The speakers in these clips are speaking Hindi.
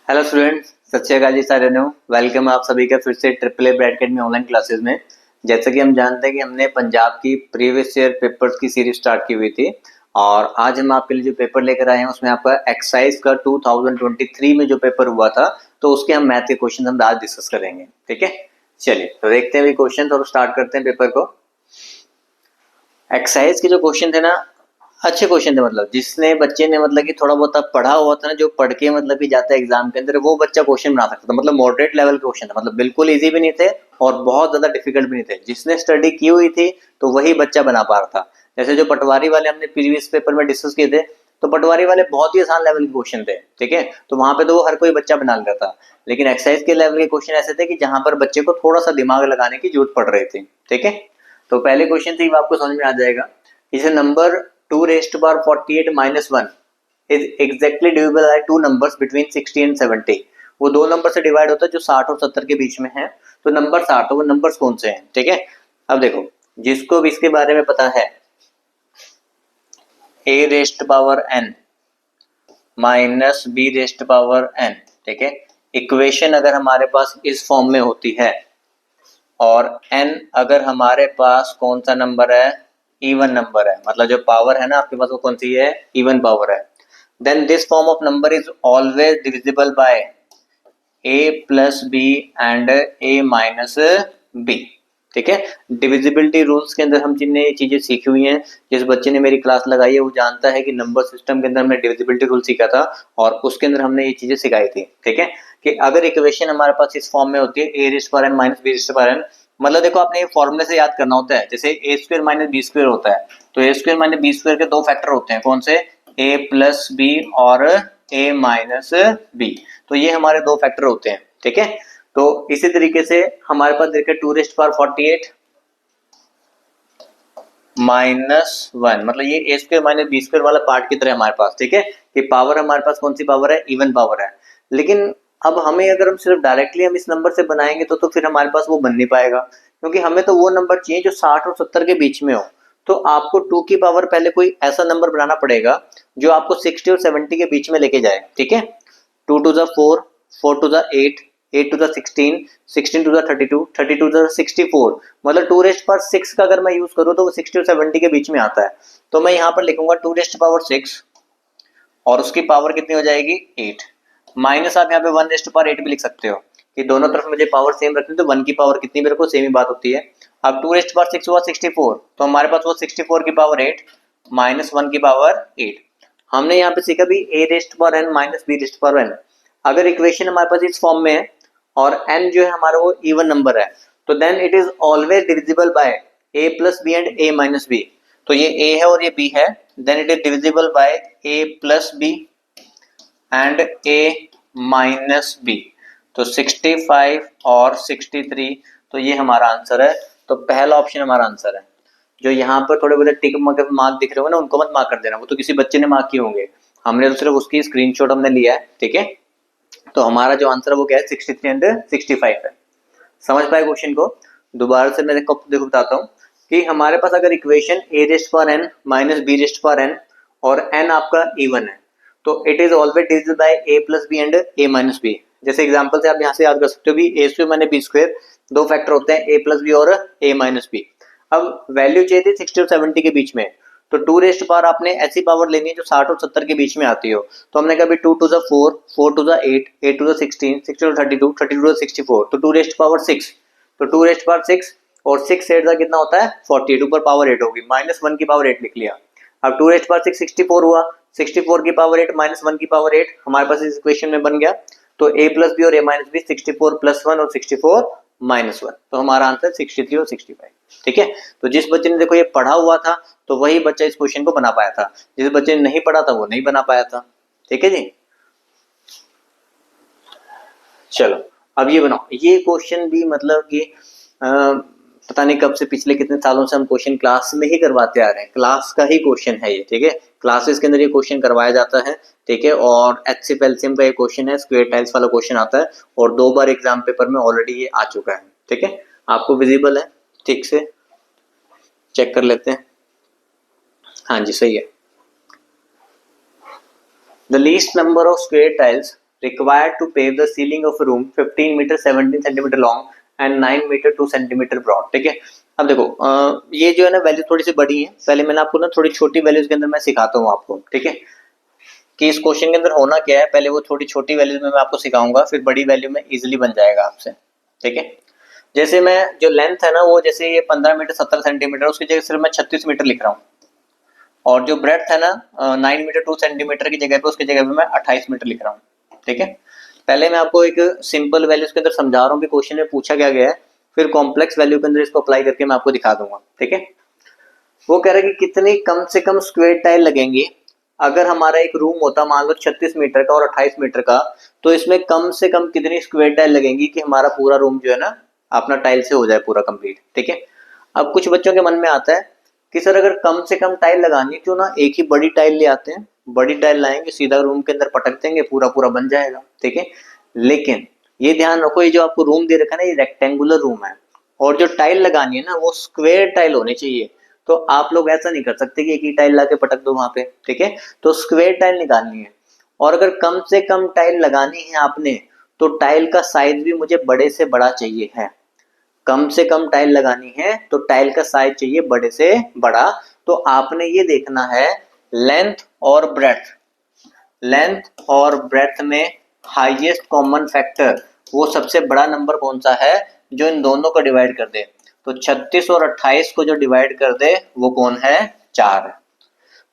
हेलो स्टूडेंट्स, सत श्री अकाल जी सारे ने। वेलकम आप सभी का फिर से triple A Brad Academy online classes में। जैसे कि हम जानते हैं कि हमने पंजाब की प्रीवियस ईयर पेपर्स की सीरीज स्टार्ट की हुई थी और आज हम आपके लिए जो पेपर लेकर आए हैं उसमें आपका एक्साइज का 2023 में जो पेपर हुआ था तो उसके हम मैथ के क्वेश्चन हम आज डिस्कस करेंगे। ठीक है, चलिए तो देखते हैं क्वेश्चन और स्टार्ट करते हैं पेपर को। एक्साइज के जो क्वेश्चन थे ना, अच्छे क्वेश्चन थे। मतलब जिसने बच्चे ने मतलब कि थोड़ा बहुत पढ़ा हुआ था ना, जो पढ़ के मतलब कि जाता है एग्जाम के अंदर, वो बच्चा क्वेश्चन बना सकता था। मतलब मॉडरेट लेवल के क्वेश्चन था, मतलब बिल्कुल इजी भी नहीं थे और बहुत ज्यादा डिफिकल्ट भी नहीं थे। जिसने स्टडी की हुई थी तो वही बच्चा बना पा रहा था। जैसे जो पटवारी वाले हमने प्रीवियस पेपर में डिस्कस किए थे, तो पटवारी वाले बहुत ही आसान लेवल के क्वेश्चन थे। ठीक है, तो वहां पे तो वो हर कोई बच्चा बना लेता था। लेकिन एक्सरसाइज के लेवल के क्वेश्चन ऐसे थे कि जहां पर बच्चे को थोड़ा सा दिमाग लगाने की जरूरत पड़ रही थी। ठीक है, तो पहले क्वेश्चन से आपको समझ में आ जाएगा। इसे number 2 raised to power 48 minus 1 is exactly divisible by two numbers between 60 and 70। वो दो नंबर से डिवाइड होता है जो 60 और 70 के बीच में है। तो नंबर 60, तो वो नंबर्स कौन से हैं? ठीक है, अब देखो, जिसको भी इसके बारे में पता है, a raised to power n minus b raised to power n। ठीक है, इक्वेशन अगर हमारे पास इस फॉर्म में होती है और n अगर हमारे पास कौन सा नंबर है, इवन नंबर है, मतलब जो पावर है ना आपके पास वो कौन सी है, इवन पावर है, then this form of number is always divisible by a plus B and a minus B. ठीक है, डिविजिबिलिटी रूल्स के अंदर हम जिनने ये चीजें सीखी हुई हैं, जिस बच्चे ने मेरी क्लास लगाई है वो जानता है कि नंबर सिस्टम के अंदर हमने डिविजिबिलिटी रूल सीखा था और उसके अंदर हमने ये चीजें सिखाई थी। ठीक है, कि अगर इक्वेशन हमारे पास इस फॉर्म में होती है a rays power n minus b rays power n, मतलब देखो आपने ये फॉर्मूले से याद करना होता है। जैसे ए स्क्वायर माइनस बी स्क्वायर होता है, तो ए स्क्वायर माइनस बी स्क्वायर के दो फैक्टर होते हैं, कौन से, ए प्लस बी और ए माइनस बी। तो ये हमारे दो फैक्टर होते हैं। ठीक है, तो इसी तरीके से हमारे पास देखिए 2 रेज़ पावर 48 माइनस 1, मतलब ये ए स्क्वायर माइनस बी स्क्वायर वाला पार्ट की तरह हमारे पास। ठीक है, कि पावर हमारे पास कौन सी पावर है, इवन पावर है। लेकिन अब हमें अगर हम सिर्फ डायरेक्टली हम इस नंबर से बनाएंगे तो फिर हमारे पास वो बन नहीं पाएगा, क्योंकि हमें तो वो नंबर चाहिए जो 60 और 70 के बीच में हो। तो आपको 2 की पावर पहले कोई ऐसा नंबर बनाना पड़ेगा जो आपको 60 और 70 के बीच में लेके जाए। ठीक है, 2 to the 4, 4 to the 8, 8 to the 16, 16 to the 32, 32 to the 64, मतलब 2 रेस्ट पावर 6 का अगर मैं यूज करूं तो वो 60 और 70 के बीच में आता है। तो मैं यहाँ पर लिखूंगा 2 रेस्ट पावर 6 और उसकी पावर कितनी हो जाएगी, 8। माइनस आप यहाँ पे 1 रेस्ट पावर 8 भी लिख सकते हो कि दोनों तरफ मुझे पावर सेम रखनी, तो 1 की पावर कितनी मेरे को सेम ही बात होती है। अब 2 रेस्ट पावर 6 हुआ 64, तो हमारे पास वो 64 की पावर 8 माइनस 1 की पावर 8। हमने यहाँ पे सीखा भी a raised power n minus b raised power n। अगर इक्वेशन हमारे पास इस फॉर्म में है और n जो है हमारा वो इवन नंबर है, तो then it is always divisible by a plus B and a minus B. तो ये a है और ये b है, then it is divisible by a plus B and a minus B. तो 65 और 63, तो ये हमारा आंसर है। तो पहला ऑप्शन हमारा आंसर है। जो यहाँ पर थोड़े बहुत टिक मार्क दिख रहे होंगे ना, उनको मत मार्क कर देना, वो तो किसी बच्चे ने मार्क किए होंगे, हमने तो सिर्फ उसकी स्क्रीनशॉट हमने लिया है। ठीक है, तो हमारा जो आंसर है वो क्या है, 63 एंड 65 है। समझ पाए क्वेश्चन को? दोबारा से मैं देखो बताता हूँ कि हमारे पास अगर equation a raised power n minus b raised power n और n आपका इवन है, तो it is always divisible by a plus B and a minus B. जैसे एग्जांपल से आप यहाँ से याद कर सकते हो भी a square minus b square, दो फैक्टर होते हैं a प्लस बी और a माइनस बी। अब वैल्यू चाहिए थी 60 और 70 के बीच में, तो 2 रेस्ट पावर आपने ऐसी पावर लेनी है जो 60 और 70 के बीच में आती हो। तो हमने कहा 2 to the 4, 4 to the 8, 8 to the 16, 16 to 32, 32 to the 64, तो 2 रेस्ट पावर 6। तो 2 रेस्ट पावर 6 और 6 8 का कितना होता है, 48, ऊपर पावर 8 होगी, माइनस 1 की पावर 8 लिख लिया। अब 2 रेस्ट पावर 6 64 हुआ, 64 की पावर 8 माइनस 1 की पावर 8 हमारे पास इस इक्वेशन में बन गया। तो a प्लस बी और a माइनस बी 64 प्लस 1 और 64 माइनस 1, तो हमारा आंसर 63 और 65। ठीक है, तो जिस बच्चे ने देखो ये पढ़ा हुआ था तो वही बच्चा इस क्वेश्चन को बना पाया था, जिस बच्चे ने नहीं पढ़ा था वो नहीं बना पाया था। ठीक है जी, चलो अब ये बनाओ। ये क्वेश्चन भी मतलब कि पता नहीं कब से, पिछले कितने सालों से हम क्वेश्चन क्लास में ही करवाते आ रहे हैं, क्लास का ही क्वेश्चन है ये। ठीक है, क्लासेस के अंदर ये क्वेश्चन करवाया जाता है। ठीक है, और एचसीएफ एलसीएम का ये क्वेश्चन है, स्क्वायर टाइल्स वाला क्वेश्चन आता है और 2 बार एग्जाम पेपर में ऑलरेडी ये आ चुका है। ठीक है, आपको विजिबल है, ठीक से चेक कर लेते हैं। हाँ जी, सही है। The least number of square tiles required to pave the ceiling of a room 15 metre 17 centimetre long and 9 metre 2 centimetre broad. ठीक है, अब देखो ये जो है ना वैल्यू थोड़ी सी बड़ी है, पहले मैंने आपको ना थोड़ी छोटी वैल्यूज के अंदर मैं सिखाता हूँ आपको। ठीक है, कि इस क्वेश्चन के अंदर होना क्या है, पहले वो थोड़ी छोटी वैल्यूज में मैं आपको सिखाऊंगा, फिर बड़ी वैल्यू में इजीली बन जाएगा आपसे। ठीक है, जैसे मैं जो लेंथ है ना वो जैसे ये 15 मीटर 17 सेंटीमीटर, उसकी जगह सिर्फ मैं 36 मीटर लिख रहा हूँ, और जो ब्रेड्थ है ना 9 मीटर 2 सेंटीमीटर की जगह पे उसकी जगह पे मैं 28 मीटर लिख रहा हूँ। ठीक है, पहले मैं आपको एक सिंपल वैल्यूज के अंदर समझा रहा हूँ कि क्वेश्चन में पूछा क्या गया है, फिर कॉम्प्लेक्स वैल्यू के अंदर इसको अप्लाई करके मैं आपको दिखा दूंगा। ठीक है, वो कह रहा है कि कितनी कम से कम स्क्वायर टाइल लगेंगी अगर हमारा एक रूम होता मान लो 36 मीटर का और 28 मीटर का, तो इसमें कम से कम कितनी स्क्वायर टाइल लगेंगी कि हमारा पूरा रूम जो है ना अपना टाइल से हो जाए पूरा कंप्लीट। ठीक है, अब कुछ बच्चों के मन में आता है कि सर अगर कम से कम टाइल लगानी क्यों ना एक ही बड़ी टाइल ले आते हैं, बड़ी टाइल लाएंगे सीधा रूम के अंदर पटक देंगे पूरा पूरा बन जाएगा। ठीक है, लेकिन ये ध्यान रखो ये जो आपको रूम दे रखा है ना ये रेक्टेंगुलर रूम है, और जो टाइल लगानी है ना वो स्क्वायर टाइल होनी चाहिए। तो आप लोग ऐसा नहीं कर सकते कि एक ही टाइल लाके पटक दो वहां पे। ठीक है, तो स्क्वायर टाइल निकालनी है, और अगर कम से कम टाइल लगानी है आपने तो टाइल का साइज भी मुझे बड़े से बड़ा चाहिए है। कम से कम टाइल लगानी है तो टाइल का साइज चाहिए बड़े से बड़ा। तो आपने ये देखना है लेंथ और ब्रेड्थ, लेंथ और ब्रेड्थ में हाईएस्ट कॉमन फैक्टर वो सबसे बड़ा नंबर कौन सा है जो इन दोनों को डिवाइड कर दे। तो 36 और 28 को जो डिवाइड कर दे वो कौन है, 4 है।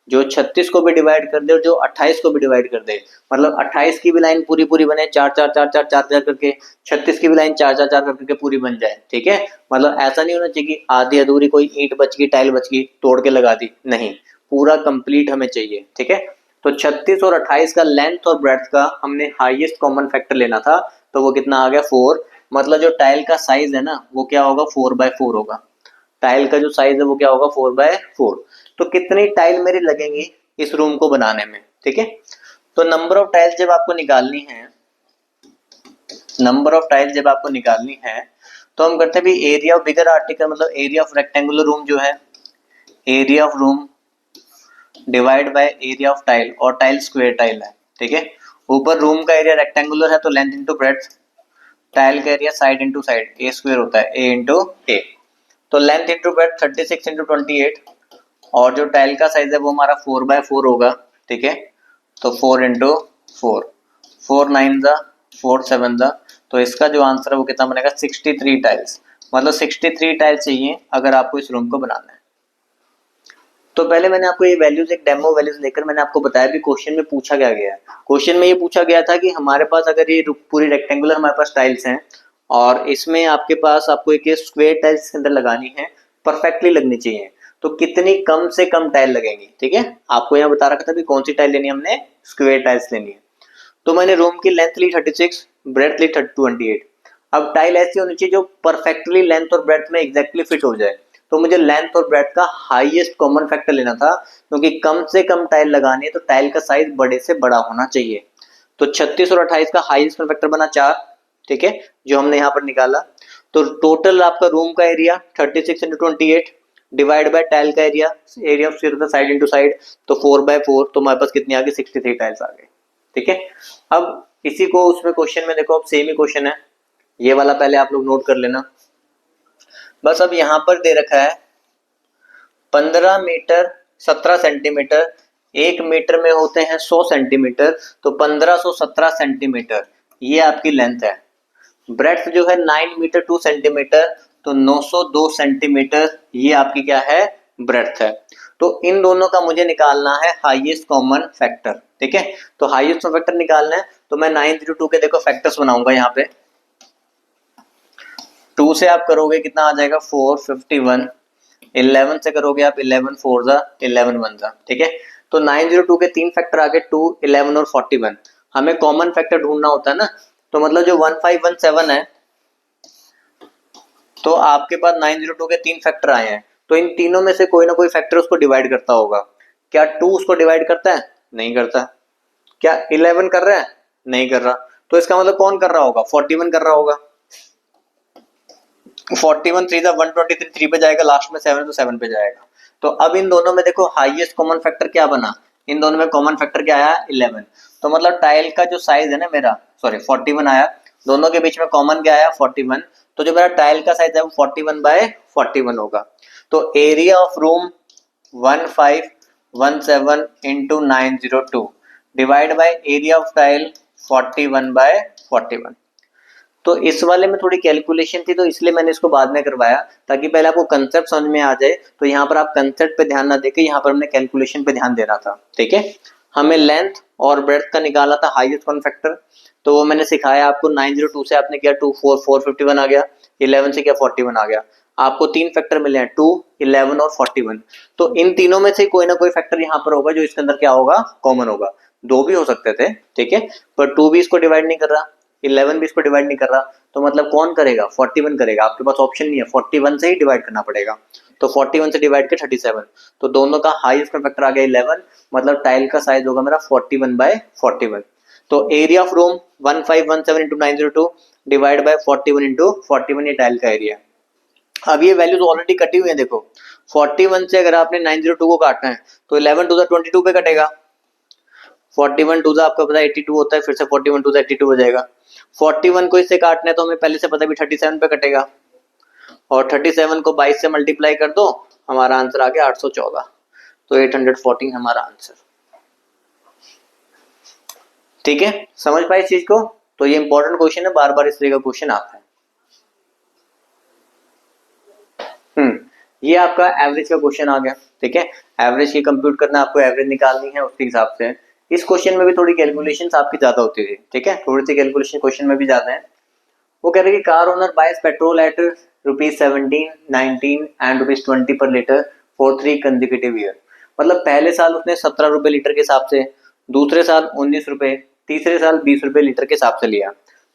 जो 36 को भी डिवाइड कर दे और जो 28 को भी डिवाइड कर दे, मतलब 28 की भी लाइन पूरी पूरी बने 4 4 4 4 4 4 करके, 36 की भी लाइन 4 4 4 करके पूरी बन जाए। ठीक है, मतलब ऐसा नहीं होना चाहिए कि आधी अधूरी कोई ईंट बच गई टाइल बच गई तोड़ के लगा दी, नहीं, पूरा कंप्लीट हमें चाहिए। ठीक है, तो 36 और 28 का लेंथ और ब्रेड्थ का हमने हाईएस्ट कॉमन फैक्टर लेना था, तो वो कितना आ गया 4। मतलब जो टाइल का साइज है ना वो क्या होगा 4/4 होगा, टाइल का जो साइज है वो क्या होगा 4/4। तो कितनी टाइल मेरी लगेंगी इस रूम को बनाने में। ठीक है, तो नंबर ऑफ टाइल्स जब आपको निकालनी है, नंबर ऑफ टाइल्स जब आपको निकालनी है तो हम करते हैं भी एरिया ऑफ बिगर आर्टिकल, मतलब एरिया ऑफ रेक्टेंगुलर रूम जो है, area of room divide by area of tile, और टाइल स्क्वायर टाइल है। ठीक है, ऊपर रूम का एरिया रेक्टेंगुलर है तो लेंथ इंटू ब्रेड्थ, टाइल का एरिया साइड इंटू साइड ए स्क्वायर होता है ए इंटू ए, तो लेंथ इंटू ब्रेड्थ 36 इंटू 28, और जो टाइल का साइज है वो हमारा 4/4 होगा। ठीक है, तो 4 इंटू 4, 4 9 जा 4 7 जा, तो इसका जो आंसर है वो कितना बनेगा 63 टाइल्स, मतलब 63 टाइल्स चाहिए अगर आपको इस रूम को बनाना है। तो पहले मैंने आपको ये वैल्यूज एक डेमो वैल्यूज लेकर मैंने आपको बताया भी क्वेश्चन में पूछा क्या गया है। क्वेश्चन में ये पूछा गया था कि हमारे पास अगर ये पूरी रेक्टेंगुलर हमारे पास टाइल्स हैं और इसमें आपके पास आपको एक स्क्वायर टाइल्स के अंदर लगानी है, परफेक्टली लगनी चाहिए, तो कितनी कम से कम टाइल लगेंगी। ठीक है, आपको यहाँ बता रखा था कि कौन सी टाइल लेनी है, हमने स्क्वायर टाइल्स लेनी है। तो मैंने रूम की लेंथ ली 36, ब्रेड्थ ली 28। अब टाइल ऐसी होनी चाहिए जो परफेक्टली लेंथ और ब्रेड्थ में एग्जैक्टली फिट हो जाए, तो मुझे लेंथ और ब्रेड्थ का हाईएस्ट कॉमन फैक्टर लेना था, क्योंकि कम से कम टाइल लगानी है तो टाइल का साइज बड़े से बड़ा होना चाहिए। तो 36 और 28 का हाईएस्ट कॉमन फैक्टर बना 4। ठीक है, जो हमने यहाँ पर निकाला, तो टोटल आपका रूम का area 36 into 28 divide by tile का area, area of square side into side, तो 4/4, तो हमारे पास कितनी आ गई 63 टाइल्स आ गए। ठीक है, अब इसी को उसमें क्वेश्चन में देखो, अब सेम ही क्वेश्चन है, ये वाला पहले आप लोग नोट कर लेना। बस अब यहाँ पर दे रखा है 15 मीटर 17 सेंटीमीटर, 1 मीटर में होते हैं 100 सेंटीमीटर, तो 1517 सेंटीमीटर ये आपकी लेंथ है। ब्रेड्थ जो है 9 मीटर 2 सेंटीमीटर, तो 902 सेंटीमीटर ये आपकी क्या है, ब्रेड्थ है। तो इन दोनों का मुझे निकालना है हाईएस्ट कॉमन फैक्टर। ठीक है, तो हाईएस्ट कॉमन फैक्टर निकालना है, तो मैं 902 के देखो फैक्टर्स बनाऊंगा यहाँ पे। 2 से आप करोगे कितना आ जाएगा 451, 11 से करोगे आप 11 4 जा 11 1 जा। ठीक है, तो 902 के 3 फैक्टर आ गए 2 11 और 41। हमें कॉमन फैक्टर ढूंढना होता है ना, तो मतलब जो 1517 है, तो आपके पास 902 के 3 फैक्टर आए हैं, तो इन तीनों में से कोई ना कोई फैक्टर उसको डिवाइड करता होगा। क्या 2 उसको डिवाइड करता है, नहीं करता। क्या 11 कर रहा है, नहीं कर रहा। तो इसका मतलब कौन कर रहा होगा, 41 कर रहा होगा। 41 3 जा 123, 3 पे जाएगा, लास्ट में 7 तो 7 पे जाएगा। तो अब इन दोनों में देखो हाईएस्ट कॉमन फैक्टर क्या बना, इन दोनों में कॉमन फैक्टर क्या आया 11, तो मतलब टाइल का जो साइज है ना मेरा, सॉरी 41 आया, दोनों के बीच में कॉमन क्या आया 41, तो जो मेरा टाइल का साइज है वो 41/41 होगा। तो area of room 1517 into 902 divide by area of tile 41/41। तो इस वाले में थोड़ी कैलकुलेशन थी तो इसलिए मैंने इसको बाद में करवाया, ताकि पहले आपको कंसेप्ट समझ में आ जाए। तो यहाँ पर आप कंसेप्ट पे ध्यान ना देके यहाँ पर हमने कैलकुलेशन पे ध्यान देना था, ठीक है। हमें लेंथ और ब्रेड्थ का निकाला था हाईएस्ट कॉमन फैक्टर, तो वो मैंने सिखाया आपको। 902 से आपने किया 2 4 451 आ गया, 11 से किया 41 आ गया। आपको तीन फैक्टर मिले हैं 2 11 और 41, तो इन तीनों में से कोई ना कोई फैक्टर यहाँ पर होगा जो इसके अंदर क्या होगा कॉमन होगा। दो भी हो सकते थे, ठीक है, पर 2 भी इसको डिवाइड नहीं कर रहा, 11 भी इसको डिवाइड नहीं कर रहा, तो मतलब कौन करेगा 41 करेगा। आपके पास ऑप्शन नहीं है, 41 से ही डिवाइड करना पड़ेगा। तो 41 से डिवाइड के 37, तो दोनों का हाईएस्ट फैक्टर आ गया 11, मतलब टाइल का साइज होगा मेरा 41/41। तो area of room 1517 into 902 divide by 41 into 41 ये टाइल का एरिया। अब ये वैल्यूज ऑलरेडी कटी हुई है, देखो 41 से अगर आपने 902 को काटना है तो 11 टू द 22 पे कटेगा, 41 टू द आपका पता है 82 होता है, फिर से 41 टू द 82 हो जाएगा। 41 को इससे काटना है तो हमें पहले से पता भी 37 पे कटेगा, और 37 को 22 से मल्टीप्लाई कर दो, हमारा आंसर आ गया 814, तो 814 हमारा आंसर। ठीक है, समझ पाए इस चीज को। तो ये इंपॉर्टेंट क्वेश्चन है, बार बार इस तरह का क्वेश्चन आता है। ये आपका एवरेज का क्वेश्चन आ गया, ठीक है। एवरेज की कंप्यूट करना, आपको एवरेज निकालनी है, उसके हिसाब से इस क्वेश्चन में भी थोड़ी कैलकुलेशंस आपकी ज्यादा होती है, ठीक है, थोड़ी सी कैलकुलेशन क्वेश्चन में भी ज्यादा है। वो कह रहे हैं कि car owner buys petrol at ₹17, 19 and ₹20 per litre for 3 consecutive year. मतलब पहले साल उसने 17 रुपए लीटर के हिसाब से, दूसरे साल 19 रुपए, तीसरे साल 20 रुपए लीटर के हिसाब से लिया।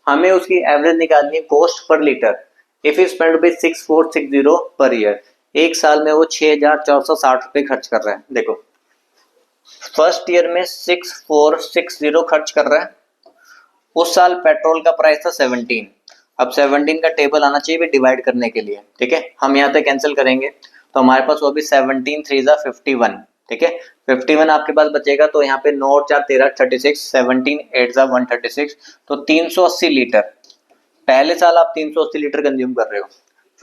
हमें उसकी एवरेज निकालनी है cost per litre if you spend ₹6460 per year. एक साल में वो 6460 रुपए खर्च कर रहा है। देखो फर्स्ट ईयर में 6460 खर्च कर रहा है, उस साल पेट्रोल का प्राइस था 17। अब 17 का टेबल आना चाहिए भी डिवाइड करने के लिए, ठीक है। हम यहाँ पे कैंसिल करेंगे तो हमारे पास वो भी 17 3 जा 51, ठीक है। 51 आपके पास बचेगा, तो यहाँ पे 9 और 4 13 36, 17 8 जा 136, तो 380 लीटर। पहले साल आप 380 लीटर कंज्यूम कर रहे हो,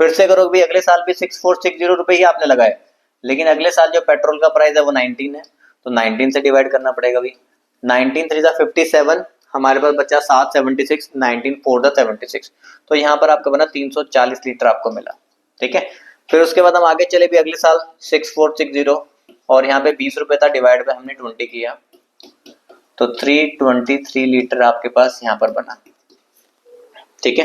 फिर से करोगे भी अगले साल भी 6460 रुपए ही आपने लगाए, लेकिन अगले साल जो पेट्रोल का प्राइस है वो 19 है, तो 19 से डिवाइड करना पड़ेगा भी। 19 3 जा 57, हमारे पास बचा 776, 19 4 जा 76, तो यहाँ पर आपका बना 340 लीटर आपको मिला, ठीक है। फिर उसके बाद हम आगे चले भी अगले साल 6460, और यहाँ पे 20 रुपए था, डिवाइड बाय हमने 20 किया, तो 323 लीटर आपके पास यहाँ पर बना, ठीक है।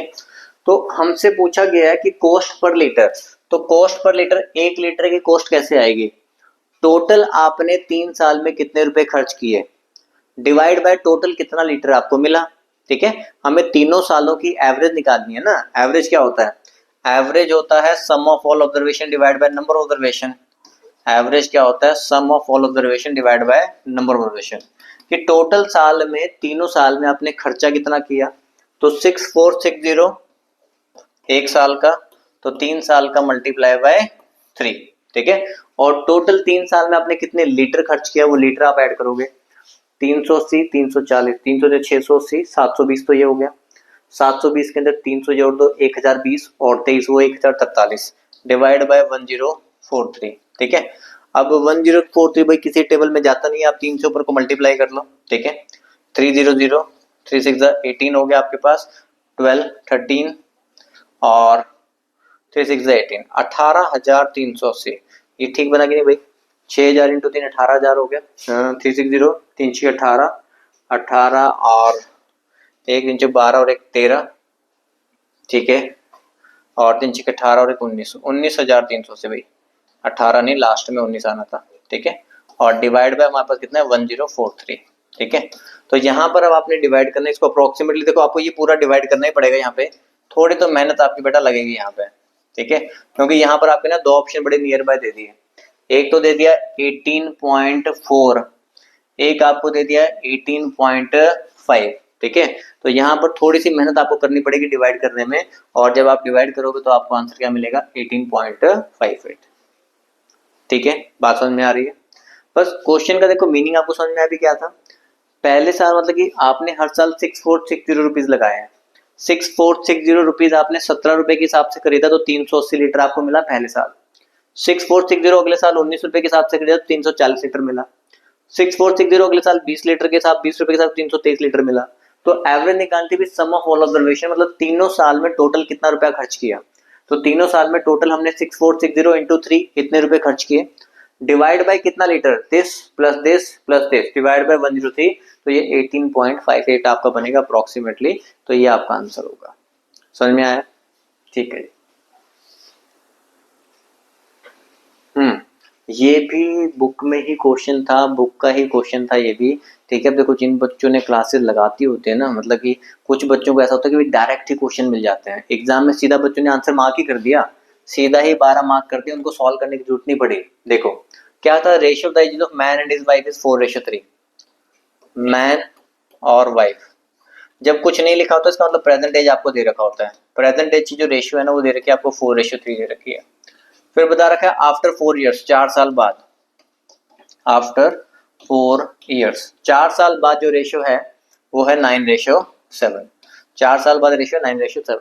तो हमसे पूछा गया है कि कॉस्ट पर लीटर, तो कॉस्ट पर लीटर, 1 लीटर की कॉस्ट कैसे आएगी, टोटल आपने 3 साल में कितने रुपए खर्च किए डिवाइड बाय टोटल कितना लीटर आपको मिला, ठीक है। हमें तीनों सालों की एवरेज निकालनी है ना। एवरेज क्या होता है, एवरेज होता है sum of all observation divide by number of observation. Average क्या होता है, sum of all observation divide by number of observation, कि टोटल साल में, तीनों साल में आपने खर्चा कितना किया, तो 6460 एक साल का, तो 3 साल का मल्टीप्लाई बाय 3, ठीक है। और टोटल 3 साल में आपने कितने लीटर खर्च किया, वो लीटर आप ऐड करोगे, 380 340, 300 से 680 720, तो ये हो गया। 720 के अंदर 300 जोड़ दो 1020, और 23 वो 1043 डिवाइड बाय 1043, ठीक है। अब 1043 भाई किसी टेबल में जाता नहीं है, आप 3 से ऊपर को मल्टीप्लाई कर लो, ठीक है। 300 3 6 18 हो गया आपके पास, 12 13 और 3 6 18, 18,380। ये ठीक बना कि नहीं भाई, 6000 इंटू 3 18,000 हो गया। 360 3 6 18, 18 और 1 3 6 12 और 1 13, ठीक है, और 3 6 18 और 1 19, 19,300 से भाई 18 नहीं, लास्ट में 19 आना था, ठीक है। और डिवाइड बाय हमारे पास कितना है 1043, ठीक है। तो यहाँ पर अब आपने डिवाइड करना है इसको अप्रोक्सीमेटली, देखो आपको ये पूरा डिवाइड करना ही पड़ेगा, यहाँ पे थोड़ी तो मेहनत आपकी बेटा लगेगी यहाँ पे, ठीक है, क्योंकि यहाँ पर आपके ना दो ऑप्शन बड़े नियर बाय दे दिए, एक तो दे दिया 18.4, एक आपको दे दिया 18.5, ठीक है। तो यहाँ पर थोड़ी सी मेहनत आपको करनी पड़ेगी डिवाइड करने में, और जब आप डिवाइड करोगे तो आपको आंसर क्या मिलेगा 18.58, ठीक है। बात समझ में आ रही है। बस क्वेश्चन का देखो मीनिंग आपको समझ में आया भी क्या था। पहले साल मतलब कि आपने हर साल 6460 रुपीज लगाए हैं, 6460 रुपीज आपने 17 रुपए के हिसाब से खरीदा तो 380 लीटर आपको मिला पहले साल। 6460 अगले साल 19 रुपए के हिसाब से खरीदा तो 340 लीटर मिला। 6460 अगले साल 20 लीटर के साथ 20 रुपए के साथ 323 लीटर मिला। तो एवरेज निकालती भी सम ऑफ ऑल ऑब्जर्वेशन, मतलब तीनों साल में टोटल कितना रुपया खर्च किया। तो तीनों साल में टोटल हमने 6460 इंटू 3 इतने रुपए खर्च किए, डिवाइड बाय कितना litre, this plus this divide by 103, तो ये 18.58 आपका बनेगा अप्रोक्सीमेटली। तो ये आपका आंसर होगा। समझ में आया? ठीक है। ये भी बुक में ही क्वेश्चन था, बुक का ही क्वेश्चन था ये भी। ठीक है, अब देखो जिन बच्चों ने क्लासेस लगाती होते हैं ना, मतलब कि कुछ बच्चों को ऐसा होता है कि डायरेक्ट ही क्वेश्चन मिल जाते हैं एग्जाम में, सीधा बच्चों ने आंसर मार्क ही कर दिया, सीधा ही 12 मार्क कर दिया, उनको सॉल्व करने की जरूरत नहीं पड़ी। देखो क्या था, ratio of the ages of man and his wife is 4:3। Man और वाइफ, जब कुछ नहीं लिखा होता इसका मतलब प्रेजेंट एज आपको दे रखा होता है, प्रेजेंट एज की जो रेशियो है ना वो दे रखी है आपको 4:3 दे रखी है। फिर बता रखा है आफ्टर 4 ईयर्स, 4 साल बाद, आफ्टर 4 ईयर्स 4 साल बाद जो रेशियो है वो है 9:7। 4 साल बाद रेशियो 9:7।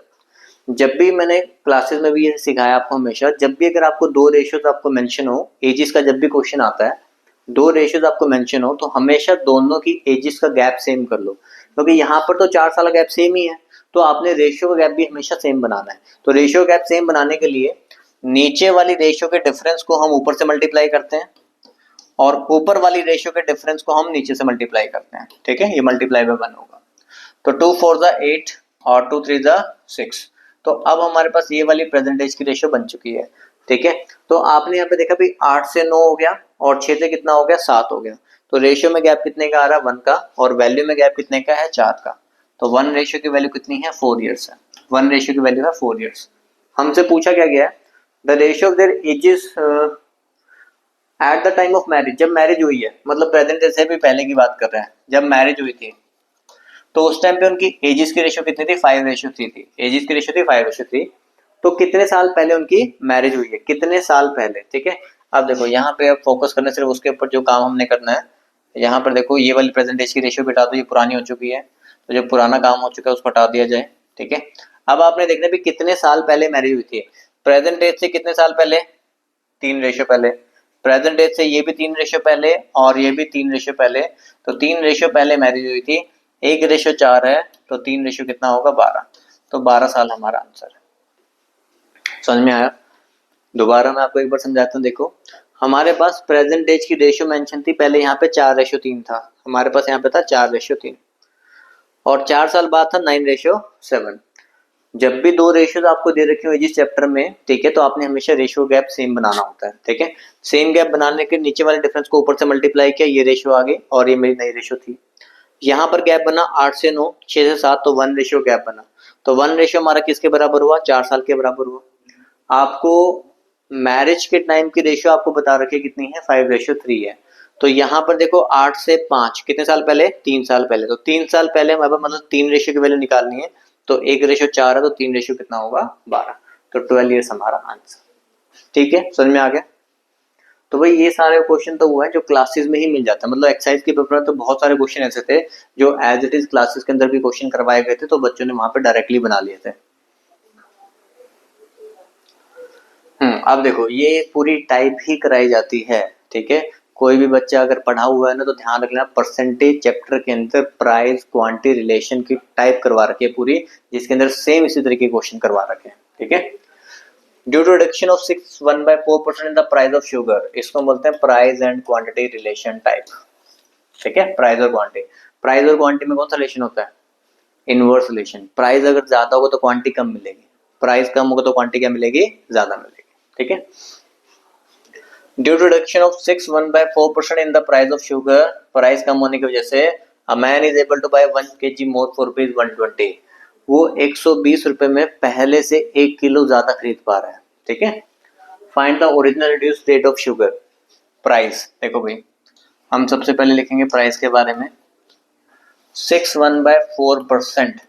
जब भी मैंने क्लासेस में भी ये सिखाया आपको, हमेशा जब भी अगर आपको दो रेशियोज आपको मेंशन हो, एजिस का जब भी क्वेश्चन आता है, दो रेशियोज आपको मेंशन हो तो हमेशा दोनों की एजिस का गैप सेम कर लो, क्योंकि यहाँ पर तो 4 साल का गैप सेम ही है, तो आपने रेशियो का गैप भी हमेशा सेम बनाना है। तो रेशियो गैप सेम बनाने के लिए नीचे वाली रेशियो के डिफरेंस को हम ऊपर से मल्टीप्लाई करते हैं और ऊपर वाली रेशियो के डिफरेंस को हम नीचे से मल्टीप्लाई करते हैं। ठीक है, ये मल्टीप्लाई बाय 1 होगा। तो 2 4 जा 8 और 2 3 जा 6। तो अब हमारे पास ये वाली प्रेजेंटेज की रेशियो बन चुकी है। ठीक है, तो आपने यहाँ पे देखा भी 8 से 9 हो गया और 6 से कितना हो गया, 7 हो गया। तो रेशियो में गैप कितने का आ रहा है, 1 का, और वैल्यू में गैप कितने का है, 4 का। तो 1 रेशियो की वैल्यू कितनी है, 4 ईयर्स है। 1 रेशियो की वैल्यू है 4 ईयर्स। हमसे पूछा क्या गया है, the ratio of their edges at the time of marriage, जब मैरिज हुई है, मतलब प्रेजेंट से भी पहले की बात कर रहे हैं, जब मैरिज हुई थी तो उस टाइम पे उनकी एजिस की रेशियो कितनी थी, 5:3 थी। एजिस की रेशियो थी 5:3। तो कितने साल पहले उनकी मैरिज हुई है, कितने साल पहले। ठीक है, अब देखो यहाँ पे अब फोकस करना सिर्फ उसके ऊपर जो काम हमने करना है। यहाँ पर देखो ये वाली प्रेजेंटेज की रेशियो बिठा दो, ये पुरानी हो चुकी है, तो जो पुराना काम हो चुका है उसको हटा दिया जाए। ठीक है, अब आपने देखना भी कितने साल पहले मैरिज हुई थी, प्रेजेंट एज से कितने साल पहले, 3 रेशियो पहले, प्रेजेंट एज से ये भी 3 रेशियो पहले और ये भी 3 रेशियो पहले। तो 3 रेशियो पहले मैरिज हुई थी, 1:4 है, तो 3 रेशियो कितना होगा, 12। तो 12 साल हमारा आंसर है। समझ में आया? दोबारा मैं आपको एक बार समझाता हूँ। देखो हमारे पास प्रेजेंट एज की रेशियो मेंशन थी, पहले यहाँ पे 4:3 था, हमारे पास यहाँ पे था 4:3, और 4 साल बाद था 9:7। जब भी दो रेशियोज आपको दे रखे हो जिस चैप्टर में, ठीक है, तो आपने हमेशा रेशियो गैप सेम बनाना होता है। ठीक है, सेम गैप बनाने के नीचे वाले डिफरेंस को ऊपर से मल्टीप्लाई किया, ये रेशियो आ गई और ये मेरी नई रेशियो थी। यहाँ पर गैप बना 8 से 9, 6 से 7, तो 1 रेशियो गैप बना। तो 1 रेशियो हमारा किसके बराबर हुआ, 4 साल के बराबर हुआ। आपको मैरिज के टाइम की रेशियो आपको बता रखी कितनी है, 5:3 है। तो यहाँ पर देखो 8 से 5 कितने साल पहले, 3 साल पहले। तो 3 साल पहले हमारे पास मतलब 3 रेशियो की वैल्यू निकालनी है, तो 1:4 है, तो 3 रेशियो कितना होगा, 12। तो 12 ईयर्स हमारा आंसर। ठीक है, समझ में आ गया? तो भाई ये सारे क्वेश्चन तो हुआ है जो क्लासेस में ही मिल जाता है, मतलब एक्सरसाइज के पेपर में तो बहुत सारे क्वेश्चन ऐसे थे जो एज इट इज क्लासेस के अंदर भी क्वेश्चन करवाए गए थे, तो बच्चों ने वहां पे डायरेक्टली बना लिए थे। अब देखो ये पूरी टाइप ही कराई जाती है। ठीक है, कोई भी बच्चा अगर पढ़ा हुआ है ना तो ध्यान रखना, परसेंटेज चैप्टर के अंदर प्राइस क्वांटिटी रिलेशन की टाइप करवा रखी है पूरी, जिसके अंदर सेम इसी तरह के क्वेश्चन करवा रखे हैं। ठीक है, due to reduction of 1/4% in the price of sugar, इसको बोलते हैं price and quantity relation type. ठीक है, प्राइस और क्वांटिटी, प्राइस और क्वांटिटी में कौन सा रिलेशन होता है, इनवर्स रिलेशन। प्राइस अगर ज्यादा होगा तो क्वांटिटी कम मिलेगी, प्राइस कम होगा तो क्वांटिटी क्या मिलेगी, ज्यादा मिलेगी। ठीक है, due to reduction of 1/4% in the price of sugar, price कम होने की वजह से a man is able to buy 1 kg more for ₹120, वो 120 रुपए में पहले से 1 किलो ज्यादा खरीद पा रहा है। ठीक है, find the original reduce rate of sugar price. देखो भाई हम सबसे पहले लिखेंगे प्राइस के बारे में, 1/4%,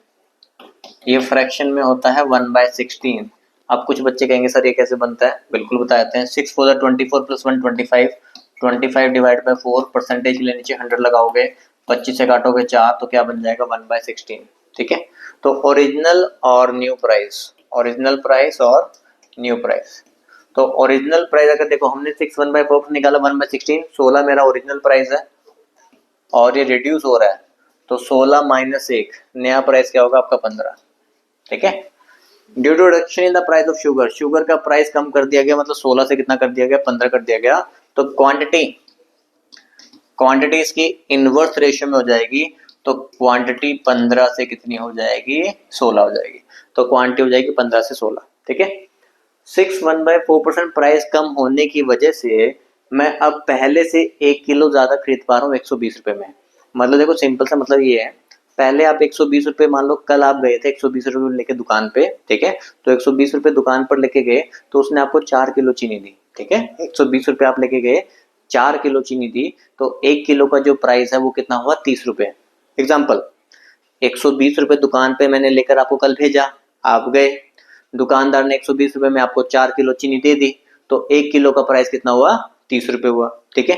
ये फ्रैक्शन में होता है 1/16। अब कुछ बच्चे कहेंगे सर ये कैसे बनता है, बिल्कुल बता देते हैं। 6 4 24 + 1 25, 25 डिवाइड बाई 4, परसेंटेज के लिए नीचे 100 लगाओगे, 25 से काटोगे 4 तो क्या बन जाएगा 1/16। ठीक है, तो ओरिजिनल और न्यू प्राइस, ओरिजिनल प्राइस और न्यू प्राइस। तो ओरिजिनल प्राइस अगर देखो हमने 6 1/4 निकाला 1/16, 16 मेरा ओरिजिनल प्राइस है और ये रिड्यूस हो रहा है, तो 16 माइनस 1 नया प्राइस क्या होगा आपका 15। ठीक है, due to reduction in the price of sugar, sugar का प्राइस कम कर दिया गया, मतलब 16 से कितना कर दिया गया 15 कर दिया गया, तो क्वांटिटी, क्वांटिटी इसकी इनवर्स रेशियो में हो जाएगी, तो क्वांटिटी 15 से कितनी हो जाएगी 16 हो जाएगी, तो क्वांटिटी हो जाएगी 15 से 16। ठीक है, 6 1/4% प्राइस कम होने की वजह से मैं अब पहले से 1 किलो ज्यादा खरीद पा रहा हूँ 120 रुपए में। मतलब देखो सिंपल सा मतलब ये है, पहले आप 120 रुपए, मान लो कल आप गए थे 120 रुपए लेके दुकान पे, ठीक है, तो 120 रुपए दुकान पर लेके गए तो उसने आपको 4 किलो चीनी दी। ठीक है, 120 रुपए आप लेके गए, 4 किलो चीनी दी, तो 1 किलो का जो प्राइस है वो कितना हुआ 30 रुपए। एग्जाम्पल, 120 रुपए दुकान पे मैंने लेकर आपको कल भेजा, आप गए, दुकानदार ने 120 रुपए में आपको 4 किलो चीनी दे दी, तो 1 किलो का प्राइस कितना हुआ 30 रुपए हुआ। ठीक है,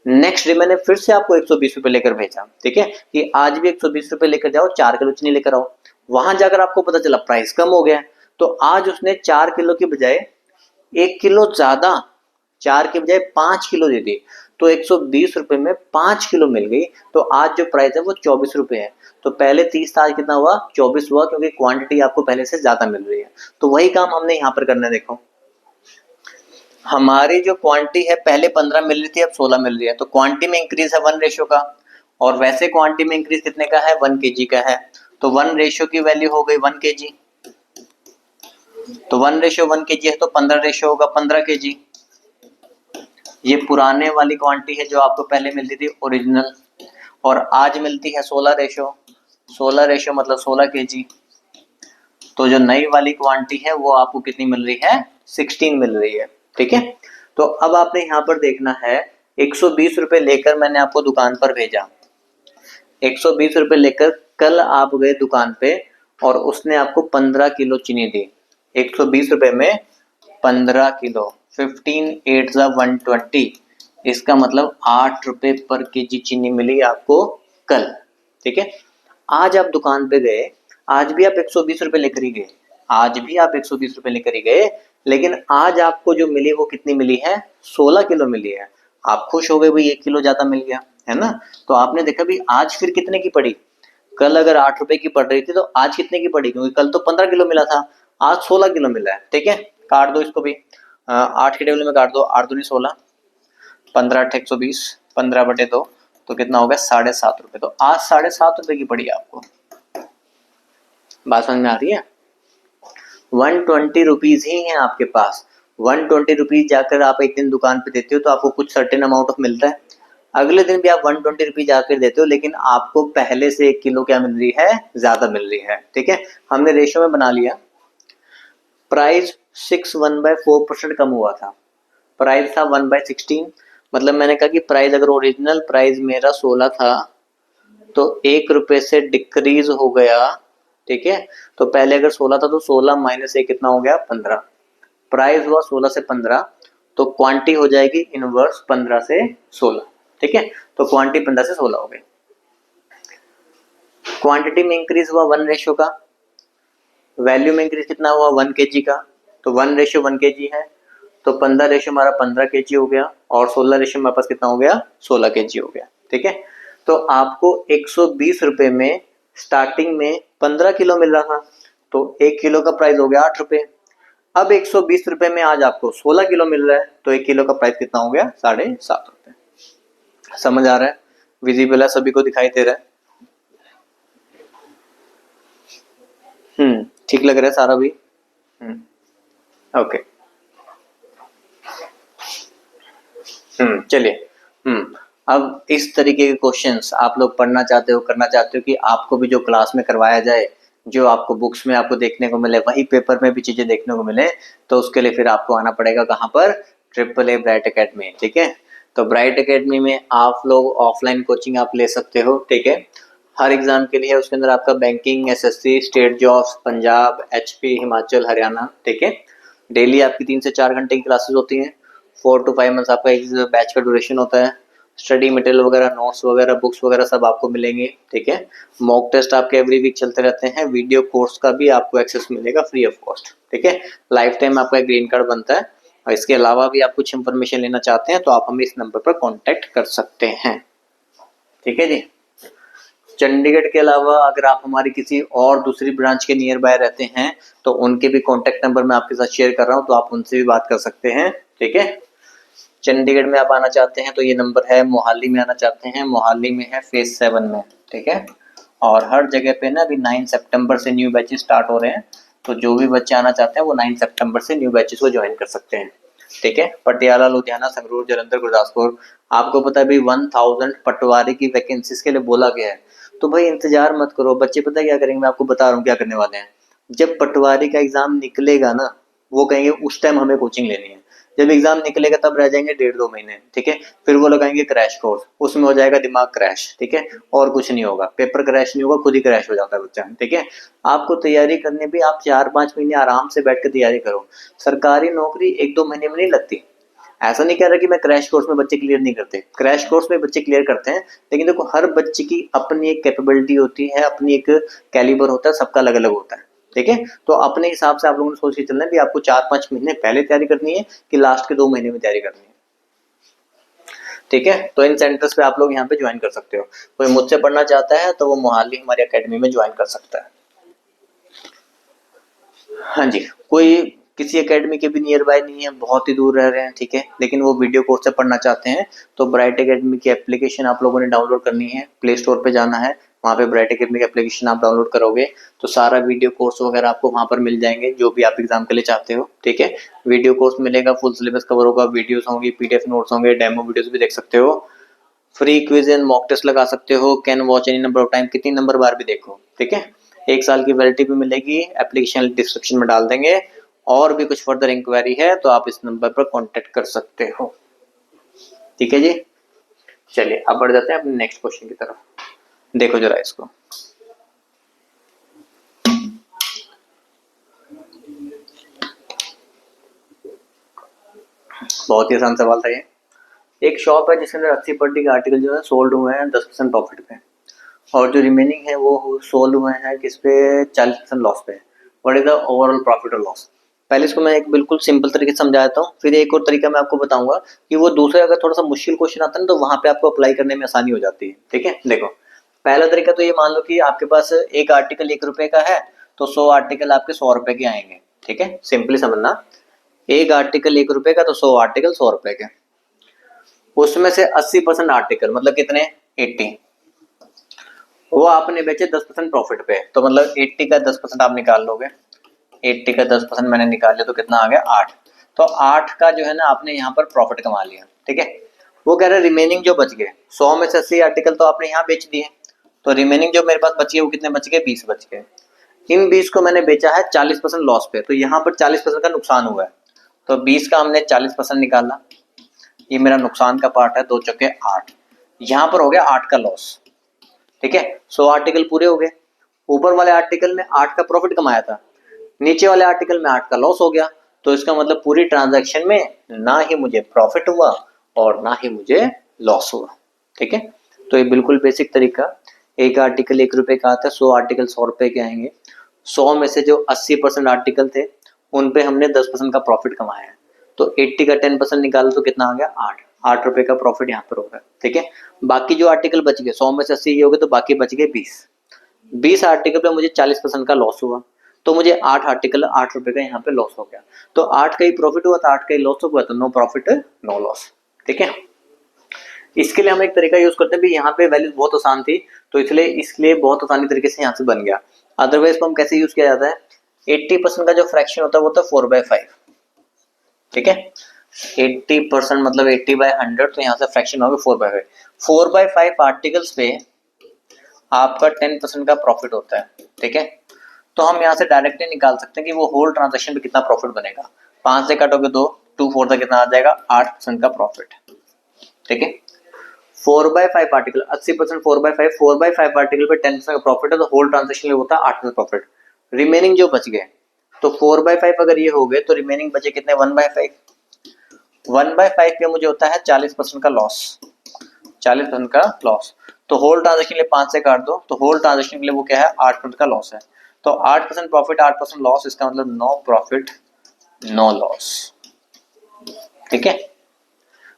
नेक्स्ट डे मैंने फिर से आपको 120 रुपए लेकर भेजा, ठीक है, कि आज भी 120 रुपए लेकर जाओ, 4 किलो चीनी लेकर आओ। वहां जाकर आपको पता चला प्राइस कम हो गया, तो आज उसने 4 किलो की बजाय 1 किलो ज्यादा, 4 की बजाय 5 किलो दे दी, तो 120 रुपए में 5 किलो मिल गई, तो आज जो प्राइस है वो 24 रुपए है। तो पहले 30 था, आज कितना हुआ 24 हुआ, क्योंकि क्वांटिटी आपको पहले से ज्यादा मिल रही है। तो वही काम हमने यहाँ पर करना है। देखो हमारी जो क्वांटिटी है पहले 15 मिल रही थी, अब 16 मिल रही है, तो क्वांटिटी में इंक्रीज है 1 रेशियो का, और वैसे क्वांटिटी में इंक्रीज कितने का है 1 केजी का है, तो 1 रेशियो की वैल्यू हो गई 1 केजी, तो 1 रेशियो 1 केजी है, तो 15 रेशियो होगा 15 केजी। ये पुराने वाली क्वांटिटी है जो आपको पहले मिलती थी ओरिजिनल, और आज मिलती है 16 रेशियो, 16 रेशियो मतलब 16 केजी। तो जो नई वाली क्वांटिटी है वो आपको कितनी मिल रही है 16 मिल रही है। ठीक है, तो अब आपने यहाँ पर देखना है 120 रुपए लेकर मैंने आपको दुकान पर भेजा, 120 रुपए लेकर कल आप गए दुकान पे और उसने आपको 15 किलो चीनी दी, 120 रुपए में 15 किलो, 15 8 120, इसका मतलब 8 रुपए पर केजी चीनी मिली आपको कल। ठीक है, आज आप दुकान पे गए, आज भी आप 120 रुपए लेकर ही गए, आज भी आप 120 रुपए लेकर ही गए, लेकिन आज आपको जो मिली वो कितनी मिली है 16 किलो मिली है। आप खुश हो गए भाई 1 किलो ज्यादा मिल गया, है ना। तो आपने देखा भी आज फिर कितने की पड़ी, कल अगर 8 रुपए की पड़ रही थी तो आज कितने की पड़ी, क्योंकि कल तो 15 किलो मिला था, आज 16 किलो मिला है। ठीक है, काट दो इसको भी, 8 के टेबल में काट दो, 8 दूनी 16, 15 8 120, 15/2, तो कितना हो गया 7.5 रुपए, तो आज 7.5 रुपए की पड़ी आपको। बात समझ में आ रही है, 120 रुपीज ही है आपके पास, 120 रुपीज जाकर आप एक दिन दुकान पे देते हो तो आपको कुछ सर्टेन अमाउंट ऑफ मिलता है, अगले दिन भी आप 120 रुपीज जाकर देते हो, लेकिन आपको पहले से 1 किलो क्या मिल रही है ज्यादा मिल रही है। ठीक है, हमने रेशियो में बना लिया, प्राइस 6 1/4% कम हुआ था, प्राइस था 1/16, मतलब मैंने कहा कि प्राइस अगर ओरिजिनल प्राइस मेरा 16 था तो 1 रुपए से डिक्रीज हो गया। ठीक है, तो पहले अगर 16 था तो 16 माइनस 1 कितना हो गया 15, प्राइस हुआ 16 से 15, तो क्वांटिटी हो जाएगी इनवर्स 15 से 16। ठीक है, तो क्वांटिटी 15 से 16 हो गई। क्वांटिटी में इंक्रीज हुआ 1 रेशियो का, वैल्यू में इंक्रीज कितना हुआ 1 केजी का, तो 1 रेशियो 1 केजी है, तो 15 रेशियो हमारा 15 केजी हो गया, और 16 रेशियो हमारे पास कितना हो गया 16 केजी हो गया। ठीक है, तो आपको 120 रुपए में स्टार्टिंग में 15 किलो मिल रहा था, तो 1 किलो का प्राइस हो गया 8 रुपए, अब 120 रुपए में आज आपको 16 किलो मिल रहा है, तो 1 किलो का प्राइस कितना हो गया 7.5 रुपए। समझ आ रहा है, विजिबल है, सभी को दिखाई दे रहा है। ठीक लग रहा है सारा भी। ओके, चलिए। अब इस तरीके के क्वेश्चंस आप लोग पढ़ना चाहते हो, करना चाहते हो कि आपको भी जो क्लास में करवाया जाए, जो आपको बुक्स में आपको देखने को मिले वही पेपर में भी चीजें देखने को मिले, तो उसके लिए फिर आपको आना पड़ेगा कहाँ पर, AAA ब्राइट एकेडमी। ठीक है, तो ब्राइट एकेडमी में आप लोग ऑफलाइन कोचिंग आप ले सकते हो। ठीक है, हर एग्जाम के लिए उसके अंदर आपका banking, SSC, state jobs, Punjab, HP, Himachal, Haryana. ठीक है, डेली आपकी 3 से 4 घंटे की क्लासेस होती हैं, 4 to 5 मंथ्स आपका इस बैच का ड्यूरेशन होता है। स्टडी मटेरियल वगैरह, नोट्स वगैरह, बुक्स वगैरह सब आपको मिलेंगे, ठीक है। मॉक टेस्ट आपके एवरी वीक चलते रहते हैं। वीडियो कोर्स का भी आपको एक्सेस मिलेगा फ्री ऑफ कॉस्ट, ठीक है। लाइफ टाइम आपका ग्रीन कार्ड बनता है। और इसके अलावा भी आप कुछ इन्फॉर्मेशन लेना चाहते हैं तो आप हमें इस नंबर पर कॉन्टेक्ट कर सकते हैं, ठीक है जी। चंडीगढ़ के अलावा अगर आप हमारी किसी और दूसरी ब्रांच के नियर बाय रहते हैं तो उनके भी कॉन्टेक्ट नंबर मैं आपके साथ शेयर कर रहा हूँ, तो आप उनसे भी बात कर सकते हैं, ठीक है। चंडीगढ़ में आप आना चाहते हैं तो ये नंबर है। मोहाली में आना चाहते हैं, मोहाली में है फेज 7 में, ठीक है। और हर जगह पे ना अभी 9 सितंबर से न्यू बैचेस स्टार्ट हो रहे हैं, तो जो भी बच्चे आना चाहते हैं वो 9 सितंबर से न्यू बैचेस को ज्वाइन कर सकते हैं, ठीक है। पटियाला, लुधियाना, संगरूर, जालंधर, गुरदासपुर। आपको पता है भाई 1000 पटवारी की वैकेंसीज के लिए बोला गया है, तो भाई इंतजार मत करो। बच्चे पता है क्या करेंगे, मैं आपको बता रहा हूँ क्या करने वाले हैं। जब पटवारी का एग्जाम निकलेगा ना, वो कहेंगे उस टाइम हमें कोचिंग लेनी है। जब एग्जाम निकलेगा तब रह जाएंगे 1.5-2 महीने, ठीक है। फिर वो लगाएंगे क्रैश कोर्स, उसमें हो जाएगा दिमाग क्रैश, ठीक है। और कुछ नहीं होगा, पेपर क्रैश नहीं होगा, खुद ही क्रैश हो जाता है बच्चा, ठीक है। आपको तैयारी करने भी आप 4-5 महीने आराम से बैठ कर तैयारी करो। सरकारी नौकरी 1-2 महीने में नहीं लगती। ऐसा नहीं कह रहा कि मैं क्रैश कोर्स में बच्चे क्लियर नहीं करते, क्रैश कोर्स में बच्चे क्लियर करते हैं, लेकिन देखो हर बच्चे की अपनी एक कैपेबिलिटी होती है, अपनी एक कैलिबर होता है, सबका अलग अलग होता है, ठीक है। तो अपने हिसाब से आप लोगों ने सोच के चलना है कि आपको 4-5 महीने पहले तैयारी करनी है कि लास्ट के 2 महीने में तैयारी करनी है, ठीक है। तो इन सेंटर्स पे आप लोग यहाँ पे ज्वाइन कर सकते हो। कोई मुझसे पढ़ना चाहता है तो वो मोहाली हमारी अकेडमी में ज्वाइन कर सकता है। हाँ जी, कोई किसी एकेडमी के भी नियर बाय नहीं है, बहुत ही दूर रह रहे हैं, ठीक है, लेकिन वो वीडियो कोर्स से पढ़ना चाहते हैं तो ब्राइट एकेडमी की एप्लीकेशन आप लोगों ने डाउनलोड करनी है। प्ले स्टोर पे जाना है, वहाँ पे ब्राइट एकेडमी की एप्लीकेशन आप डाउनलोड करोगे तो सारा वीडियो कोर्स वगैरह आपको वहाँ पर मिल जाएंगे, जो भी आप एग्जाम के लिए चाहते हो, ठीक है। वीडियो कोर्स मिलेगा, फुल सिलेबस कवर होगा, वीडियोस होंगी, पीडीएफ नोट्स होंगे, डेमो वीडियोस भी देख सकते हो, free quiz and mock test लगा सकते हो, can watch any number of time, कितनी नंबर बार भी देखो, ठीक है। 1 साल की वैलिडिटी भी मिलेगी, एप्लीकेशन डिस्क्रिप्शन में डाल देंगे। और भी कुछ फर्दर इंक्वायरी है तो आप इस नंबर पर कांटेक्ट कर सकते हो, ठीक है जी। चलिए अब बढ़ जाते हैं अपने नेक्स्ट क्वेश्चन की तरफ। देखो जरा इसको, बहुत ही आसान सवाल था ये। एक शॉप है जिसके अंदर 80% के आर्टिकल जो है सोल्ड हुए हैं 10% प्रॉफिट पे, और जो रिमेनिंग है वो सोल्ड हुए हैं किस पे, 40% लॉस पे। What is the overall profit और लॉस। पहले इसको मैं एक बिल्कुल सिंपल तरीके से समझा देता हूँ, फिर एक और तरीका मैं आपको बताऊंगा कि वो दूसरे अगर थोड़ा सा मुश्किल क्वेश्चन आता है ना तो वहां पे आपको अप्लाई करने में आसानी हो जाती है, ठीक है। देखो पहला तरीका तो ये मान लो कि आपके पास एक आर्टिकल 1 रुपए का है तो 100 आर्टिकल आपके 100 रुपए के आएंगे, ठीक है। सिंपली समझना, एक आर्टिकल 1 रुपए का तो 100 आर्टिकल 100 रुपए के। उसमें से 80% आर्टिकल मतलब कितने, 80, वो आपने बेचे 10% प्रॉफिट पे, तो मतलब 80 का 10% आप निकाल लोगे। 80 का 10% मैंने निकाल लिया तो कितना आ गया, 8। तो 8 का जो है ना आपने यहाँ पर प्रॉफिट कमा लिया, ठीक है। वो कह रहे रिमेनिंग जो बच गए, 100 में से 80 आर्टिकल तो आपने यहाँ बेच दिए, तो रिमेनिंग जो मेरे पास बची है वो कितने बच गए, 20 बच गए। इन 20 को मैंने बेचा है 40% लॉस पे, तो यहाँ पर 40% का नुकसान हुआ है, तो 20 का हमने 40% निकाला, ये मेरा नुकसान का पार्ट है, 2 चौके 8, यहाँ पर हो गया 8 का लॉस, ठीक है। 100 आर्टिकल पूरे हो गए, ऊपर वाले आर्टिकल में 8 का प्रॉफिट कमाया था, नीचे वाले आर्टिकल में 8 का लॉस हो गया, तो इसका मतलब पूरी ट्रांजैक्शन में ना ही मुझे प्रॉफिट हुआ और ना ही मुझे लॉस हुआ, ठीक है। तो ये बिल्कुल बेसिक तरीका, एक आर्टिकल 1 रुपए का आता है, 100 आर्टिकल 100 रुपए के आएंगे। 100 में से जो 80% आर्टिकल थे उन पे हमने 10% का प्रॉफिट कमाया है, तो 80 का 10% निकालो तो कितना आ गया, 8 रुपए का प्रॉफिट यहाँ पर होगा, ठीक है। बाकी जो आर्टिकल बच गए, 100 में से 80 ये हो गए तो बाकी बच गए 20 आर्टिकल पे मुझे 40% का लॉस हुआ, तो मुझे 8 आर्टिकल 8 रुपए का यहाँ पे लॉस हो गया, तो 8 का ही प्रॉफिट हुआ था, 8 का ही लॉस हुआ, तो नो प्रॉफिट नो लॉस, ठीक है। इसके लिए हम एक तरीका यूज करते हैं भी, यहाँ पे वैल्यूज बहुत आसान थी तो इसलिए इसलिए बहुत आसानी तरीके से यहाँ से बन गया। अदरवाइज को हम कैसे यूज किया जाता है, 80% का जो फ्रैक्शन होता है वो होता है 4/5, ठीक है। 80% मतलब 80/100, तो यहाँ से फ्रैक्शन होगा 4/5। 4/5 आर्टिकल्स पे आपका 10% का प्रॉफिट होता है, ठीक है। तो हम यहाँ से डायरेक्टली निकाल सकते हैं कि वो होल ट्रांजेक्शन पे कितना प्रॉफिट बनेगा। 5 से काटोगे 2, 2 4 तक कितना आ जाएगा, 8% का प्रॉफिट, ठीक है। 4/5 आर्टिकल 80%, 4/5, 4/5 आर्टिकल पे 10% का प्रॉफिट है, तो होल ट्रांजेक्शन होता है 8% प्रॉफिट। रिमेनिंग जो बच गए, तो 4/5 अगर ये हो गए तो रिमेनिंग बचे कितने, 1/5। 1/5 पे मुझे होता है 40% का लॉस, 40% का लॉस। तो होल ट्रांजेक्शन के लिए 5 से काट दो, तो होल ट्रांजेक्शन के लिए वो क्या है 8% का लॉस है। तो 8% प्रॉफिट 8% लॉस, इसका मतलब नो प्रॉफिट नो लॉस। ठीक है,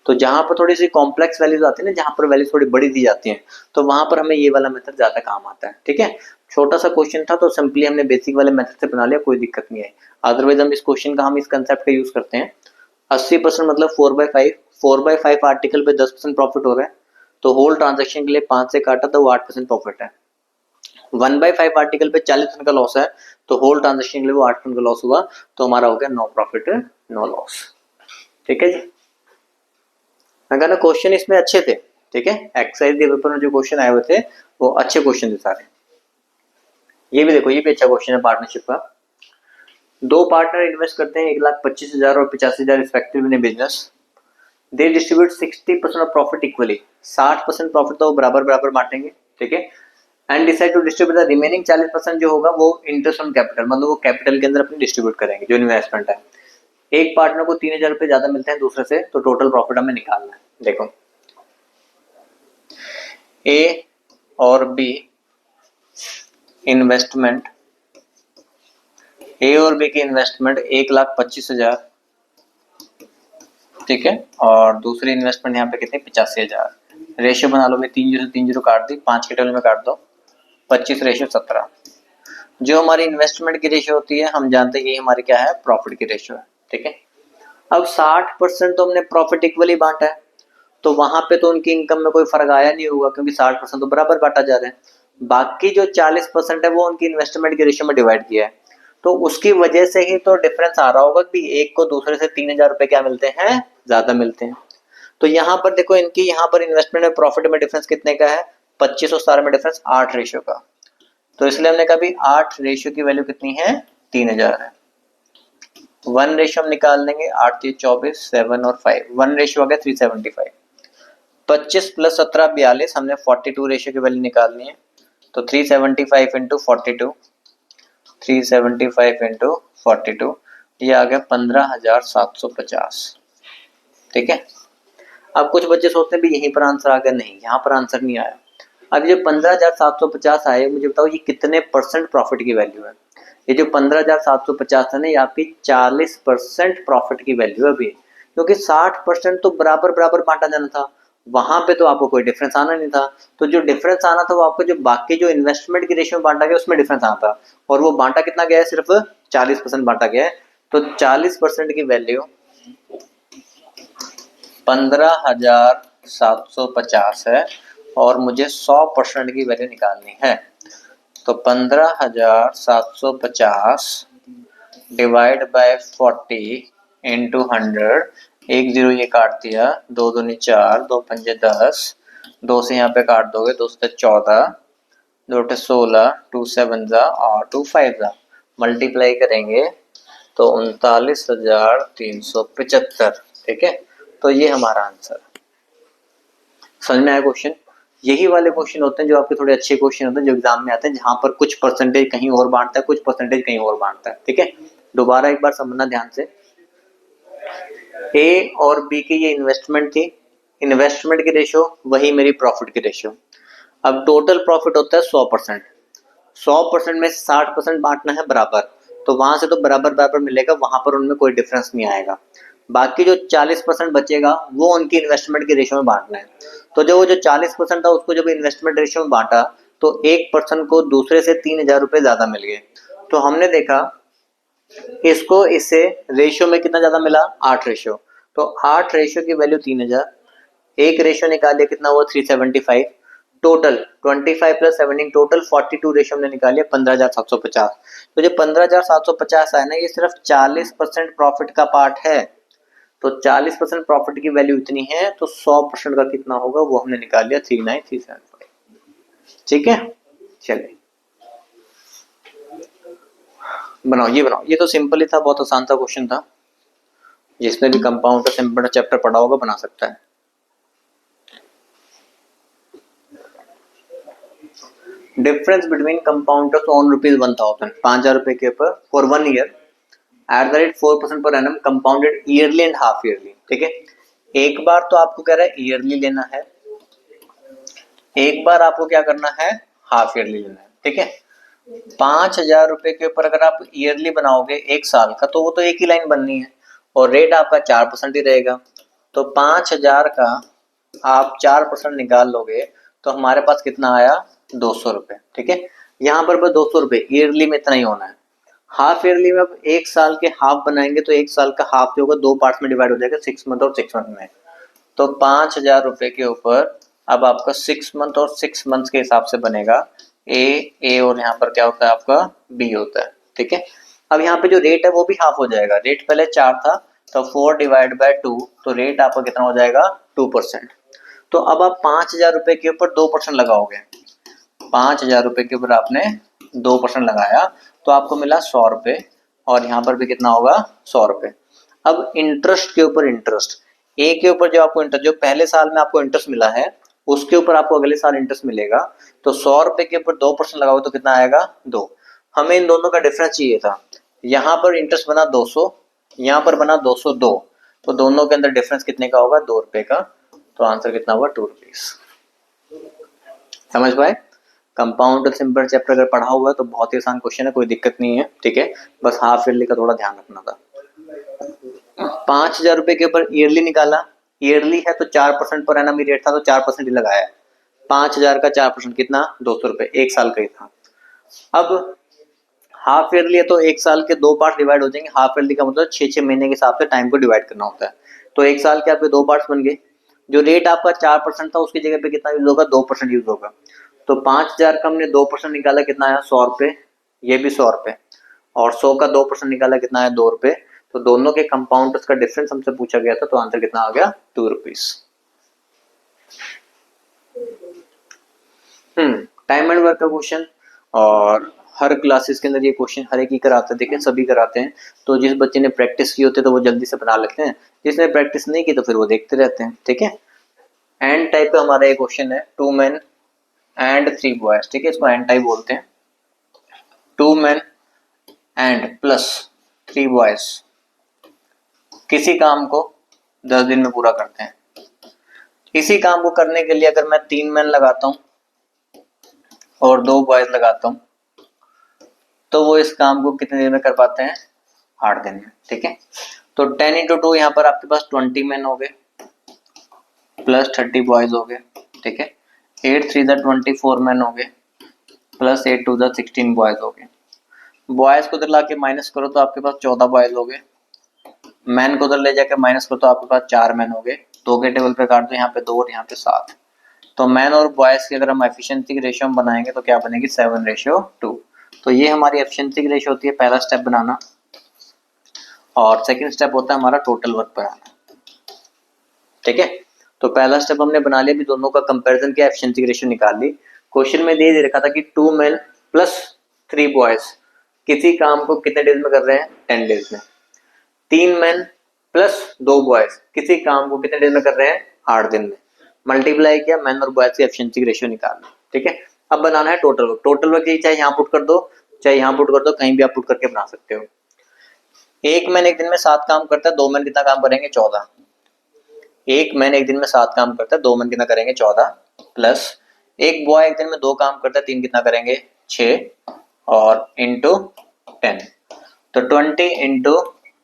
तो जहां पर थोड़ी सी कॉम्प्लेक्स वैल्यूज आती है ना, जहां पर वैल्यू थोड़ी बड़ी दी जाती है, तो वहां पर हमें ये वाला मेथड ज्यादा काम आता है। ठीक है, छोटा सा क्वेश्चन था तो सिंपली हमने बेसिक वाले मेथड से बना लिया, कोई दिक्कत नहीं है। अदरवाइज हम इस क्वेश्चन का हम इस कंसेप्ट का यूज करते हैं। 80% मतलब 4/5, 4/5 आर्टिकल पे 10% प्रॉफिट हो रहा है, तो होल ट्रांजेक्शन के लिए 5 से काटा तो वो 8% प्रॉफिट है। 1/5 आर्टिकल पे 40% का लॉस है, तो होल ट्रांजेक्शन के लिए वो 8% का लॉस हुआ, तो हमारा हो गया नो प्रॉफिट नो लॉस। ठीक है जी, मैं कहना क्वेश्चन इसमें अच्छे थे। ठीक है, एक्सरसाइज के पेपर में जो क्वेश्चन आए हुए थे वो अच्छे क्वेश्चन थे सारे। ये भी देखो, ये भी अच्छा क्वेश्चन है पार्टनरशिप का। दो पार्टनर इन्वेस्ट करते हैं 1,25,000 और 85,000 respectively in business. They distribute 60% of profit equally, 60% profit तो बराबर बराबर बांटेंगे। ठीक है, and decide to distribute the remaining 40% जो होगा वो इंटरेस्ट ऑन कैपिटल, मतलब वो कैपिटल के अंदर अपने डिस्ट्रीब्यूट करेंगे जो इन्वेस्टमेंट है। एक पार्टनर को 3,000 रुपए ज्यादा मिलते हैं दूसरे से, तो टोटल प्रॉफिट हमें निकालना है। देखो, ए और बी इन्वेस्टमेंट, ए और बी की इन्वेस्टमेंट 1,25,000। ठीक है, और दूसरी इन्वेस्टमेंट यहाँ पे कितनी 85,000। रेशियो बना लो भाई, 3 0 काट दी, 5 के टेबल में काट दो, 25/17। जो हमारी इन्वेस्टमेंट की रेशियो होती है हम जानते हैं ये हमारी क्या है प्रॉफिट की रेशियो है। ठीक है, अब 60% तो हमने प्रॉफिट इक्वली बांटा है, तो वहां पे तो उनकी इनकम में कोई फर्क आया नहीं होगा, क्योंकि 60% तो बराबर बांटा जा रहा है। बाकी जो 40% है वो उनकी इन्वेस्टमेंट के रेशियो में डिवाइड किया है, तो उसकी वजह से ही तो डिफरेंस आ रहा होगा कि एक को दूसरे से 3,000 रुपए क्या मिलते हैं, ज्यादा मिलते हैं। तो यहाँ पर देखो, इनकी यहाँ पर इन्वेस्टमेंट में प्रॉफिट में डिफरेंस कितने का है, 25 और 17 में डिफरेंस 8 रेशियो का। तो इसलिए हमने कहा भी 8 रेशियो की वैल्यू कितनी है 3,000 है। 1 रेशियो हम निकाल लेंगे, 8 3 24, 7 और 5, 1 रेशियो आ गया 375। 25 + 17 42, हमने 42 रेशियो की वैल्यू निकालनी है, तो 375 इंटू 42, 375 इंटू 42, ये आ गया 15,750। ठीक है, अब कुछ बच्चे सोचते हैं भी यहीं पर आंसर आ गया, नहीं यहाँ पर आंसर नहीं आया। अब ये 15,750 आए, मुझे बताओ ये कितने परसेंट प्रॉफिट की वैल्यू है। ये जो 15,750 है ना, ये आपकी 40% प्रॉफिट की वैल्यू है अभी, क्योंकि 60% तो बराबर बराबर बांटा जाना था, वहां पे तो आपको कोई डिफरेंस आना नहीं था। तो जो डिफरेंस आना था वो आपको जो बाकी जो इन्वेस्टमेंट की रेशियो में बांटा गया उसमें डिफरेंस आना था, और वो बांटा कितना गया है, सिर्फ 40% बांटा गया है। तो 40% की वैल्यू 15,750 है, और मुझे 100% की वैल्यू निकालनी है। तो 15,750 डिवाइड बाय 40 इंटू 100, 1 0 ये काट दिया, 2 दूनी 4, 2 पंजे 10, 2 से यहाँ पे काट दोगे, 2 से 14, 2 16, 2 7 और 2 5 मल्टीप्लाई करेंगे तो 39,375। ठीक है, तो ये हमारा आंसर। समझ में आया क्वेश्चन। यही वाले क्वेश्चन होते हैं जो आपके थोड़े अच्छे क्वेश्चन होते हैं जो एग्जाम में आते हैं, जहां पर कुछ परसेंटेज कहीं और बांटता है, कुछ परसेंटेज कहीं और बांटता है। ठीक है, दोबारा एक बार समझना ध्यान से। ए और बी की ये इन्वेस्टमेंट थी, इन्वेस्टमेंट की रेशियो वही मेरी प्रॉफिट की रेशियो। अब टोटल प्रॉफिट होता है 100%, 100% में 60% बांटना है बराबर, तो वहां से तो बराबर बराबर मिलेगा, वहां पर उनमें कोई डिफरेंस नहीं आएगा। बाकी जो 40% बचेगा वो उनकी इन्वेस्टमेंट की रेशियो में बांटना है। तो जो वो जो 40% था उसको जब इन्वेस्टमेंट रेशियो में बांटा, तो एक पर्सन को दूसरे से 3,000 रुपए ज्यादा मिल गए। तो हमने देखा इसको इससे रेशियो में कितना ज्यादा मिला, 8 रेशियो। तो 8 रेशियो की वैल्यू 3,000, एक रेशियो निकालिए कितना हुआ 375, टोटल 25 + 17 टोटल 42 रेशियो हमने निकालिए 15,750। तो जो 15,750 है ना, ये सिर्फ 40% प्रॉफिट का पार्ट है। तो 40% प्रॉफिट की वैल्यू इतनी है, तो 100% का कितना होगा वो हमने निकाल लिया 39,375। ठीक है, चलिए बनाओ, ये बनाओ। ये तो सिंपल ही था, बहुत आसान था क्वेश्चन था, जिसने भी कंपाउंड का सिंपल चैप्टर पढ़ा होगा बना सकता है। डिफरेंस बिटवीन कंपाउंडर्स ऑन ₹1,000, 5,000 के ऊपर for 1 year at the rate 4% per annum compounded yearly and half yearly. ठीक है। एक बार तो आपको कह रहा है ईयरली लेना है, एक बार आपको क्या करना है, हाफ ईयरली लेना है, ठीक है। 5,000 रुपए के ऊपर अगर आप ईयरली बनाओगे एक साल का, तो वो तो एक ही लाइन बननी है और रेट आपका 4% ही रहेगा। तो 5,000 का आप 4% निकाल लोगे तो हमारे पास कितना आया, 200 रुपए, ठीक है। यहाँ पर बस 200 रुपए, ईयरली में इतना ही होना है। हाफ ईयरली में अब एक साल के हाफ बनाएंगे तो एक साल का हाफ जो होगा दो पार्ट्स में डिवाइड हो जाएगा, 6 मंथ और 6 मंथ में। तो 5,000 रुपए के ऊपर अब आपका 6 मंथ और 6 मंथ के हिसाब से बनेगा ए और यहाँ पर क्या होता है आपका बी होता है, ठीक है। अब यहाँ पे जो रेट है वो भी हाफ हो जाएगा, रेट पहले 4 था तो 4 डिवाइड बाय 2, तो रेट आपका कितना हो जाएगा 2%। तो अब आप 5,000 रुपए के ऊपर 2% लगाओगे, 5,000 रुपए के ऊपर आपने 2% लगाया तो आपको मिला 100 रुपए और यहाँ पर भी कितना होगा 100 रुपए। अब इंटरेस्ट के ऊपर इंटरेस्ट, ए के ऊपर जो आपको इंटरेस्ट, जो पहले साल में आपको इंटरेस्ट मिला है उसके ऊपर आपको अगले साल इंटरेस्ट मिलेगा, तो 100 रुपए के ऊपर 2% लगाओगे तो कितना आएगा 2। हमें इन दोनों का डिफरेंस चाहिए था, यहाँ पर इंटरेस्ट बना 200, यहाँ पर बना 202, तो दोनों के अंदर डिफरेंस कितने का होगा 2 रुपए का, तो आंसर कितना हुआ 2 रुपीज। समझ पाए? कंपाउंड और सिंपल चैप्टर अगर पढ़ा हुआ है तो बहुत ही आसान क्वेश्चन है, कोई दिक्कत नहीं है, ठीक है। बस हाफ ईयरली का थोड़ा ध्यान रखना था। 5,000 रुपए के ऊपर ईयरली निकाला, ईयरली है तो 4% पर एनम रेट था तो 4% ही लगाया। 5,000 का 4% कितना 200 रुपए, एक साल का ही था। अब हाफ ईयरली है तो एक साल के दो पार्ट डिवाइड हो जाएंगे, हाफ ईयरली का मतलब 6-6 महीने के हिसाब से टाइम को डिवाइड करना होता है। तो एक साल के आपके दो पार्ट्स बन गए, जो रेट आपका 4% था उसकी जगह पे कितना यूज होगा 2% यूज होगा। तो 5,000 का हमने 2% निकाला कितना आया 100 रुपए, ये भी 100 रुपए, और 100 का 2% निकाला कितना आया 2 रुपए। तो दोनों के कंपाउंडर्स का डिफरेंस हमसे पूछा गया था, तो आंसर कितना आ गया 2 रुपीज। टाइम एंड वर्क का क्वेश्चन, और हर क्लासेस के अंदर ये क्वेश्चन हर एक ही कराते हैं, देखें सभी कराते हैं। तो जिस बच्चे ने प्रैक्टिस की होती है तो वो जल्दी से बना लेते हैं, जिसने प्रैक्टिस नहीं की तो फिर वो देखते रहते हैं, ठीक है। एंड टाइप का हमारा ये क्वेश्चन है, 2 men एंड 3 boys, ठीक है, इसको एंड टाइप बोलते हैं। 2 men एंड प्लस 3 boys किसी काम को 10 दिन में पूरा करते हैं। इसी काम को करने के लिए अगर मैं 3 men लगाता हूँ और 2 boys लगाता हूँ तो वो इस काम को कितने दिन में कर पाते हैं 8 दिन में, ठीक है। तो 10 into 2 यहाँ पर आपके पास 20 men हो गए प्लस 30 boys हो गए, ठीक है। 8 3 24 men हो गए प्लस 8 2 16 boys हो गए। बॉयज को उधर लाके माइनस करो तो आपके पास 14 बॉयज हो गए, मैन को उधर ले जाके माइनस करो तो आपके पास 4 मैन हो गए। 2 के टेबल पे काट दो, यहाँ पे 2 और यहाँ पे 7। तो मैन और बॉयज की अगर हम एफिशिएंसी की रेशियो बनाएंगे तो क्या बनेगी 7:2। तो ये हमारी एफिशिएंसी की रेशियो होती है, पहला स्टेप बनाना, और सेकंड स्टेप होता है हमारा टोटल वर्क बनाना, ठीक है। तो पहला स्टेप हमने बना लिया, भी दोनों का कंपैरिजन किया, एफिशिएंसी की रेशियो निकाल ली। क्वेश्चन में दे रखा था कि 2 men प्लस 3 boys किसी काम को कितने डेज में कर रहे हैं 10 डेज में। 3 men प्लस 2 boys किसी काम को कितने डेज में कर रहे हैं 8 दिन में। मल्टीप्लाई किया, मैन और बॉयज की एफिशिएंसी की रेशियो निकालना, ठीक है। अब बनाना है टोटल वर्क। टोटल वर्क चाहे यहाँ पुट कर दो चाहे यहाँ पुट कर दो, कहीं भी आप पुट करके बना सकते हो। एक मैन एक दिन में 7 काम करता है, 2 मैन कितना काम करेंगे 14। एक मैन एक दिन में 7 काम करता है, 2 मैन कितना करेंगे 14, प्लस एक बॉय एक दिन में 2 काम करता है, 3 कितना करेंगे 6, और इंटू 10, तो 20 इंटू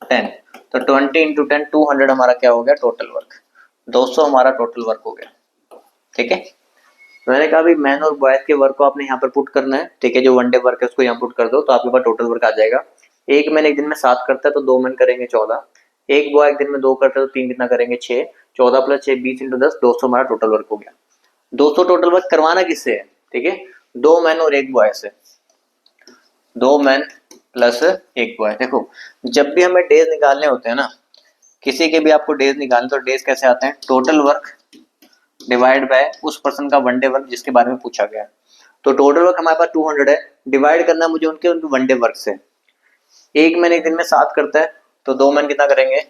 10, तो 20 इंटू 10 200 हमारा क्या हो गया टोटल वर्क, 200 हमारा टोटल वर्क हो गया, ठीक है। मैंने कहा भाई मैन और बॉयज के वर्क को आपने यहाँ पर पुट करना है, ठीक है। जो वन डे वर्क है उसको यहाँ पुट कर दो तो आपके पास टोटल वर्क आ जाएगा। एक मैन एक दिन में 7 करता है तो 2 मैन करेंगे 14, एक बॉय एक दिन में 2 करता है तो 3 कितना करेंगे 6, 14 प्लस 6 20 इंटू 10 200 हमारा टोटल वर्क हो गया। 200 टोटल वर्क करवाना किससे है, ठीक है, 2 मैन और 1 बॉय से, 2 मैन प्लस 1 बॉय। देखो जब भी हमें डेज निकालने होते हैं ना, किसी के भी आपको डेज निकालने, तो डेज कैसे आते हैं टोटल वर्क डिवाइड बाय उस पर्सन का वन डे वर्क जिसके बारे में पूछा गया है। तो टोटल वर्क हमारे पास 200 है, डिवाइड करना मुझे उनके वन डे वर्क से। एक मैन एक दिन में 7 करता है तो 2 मैन कितना करेंगे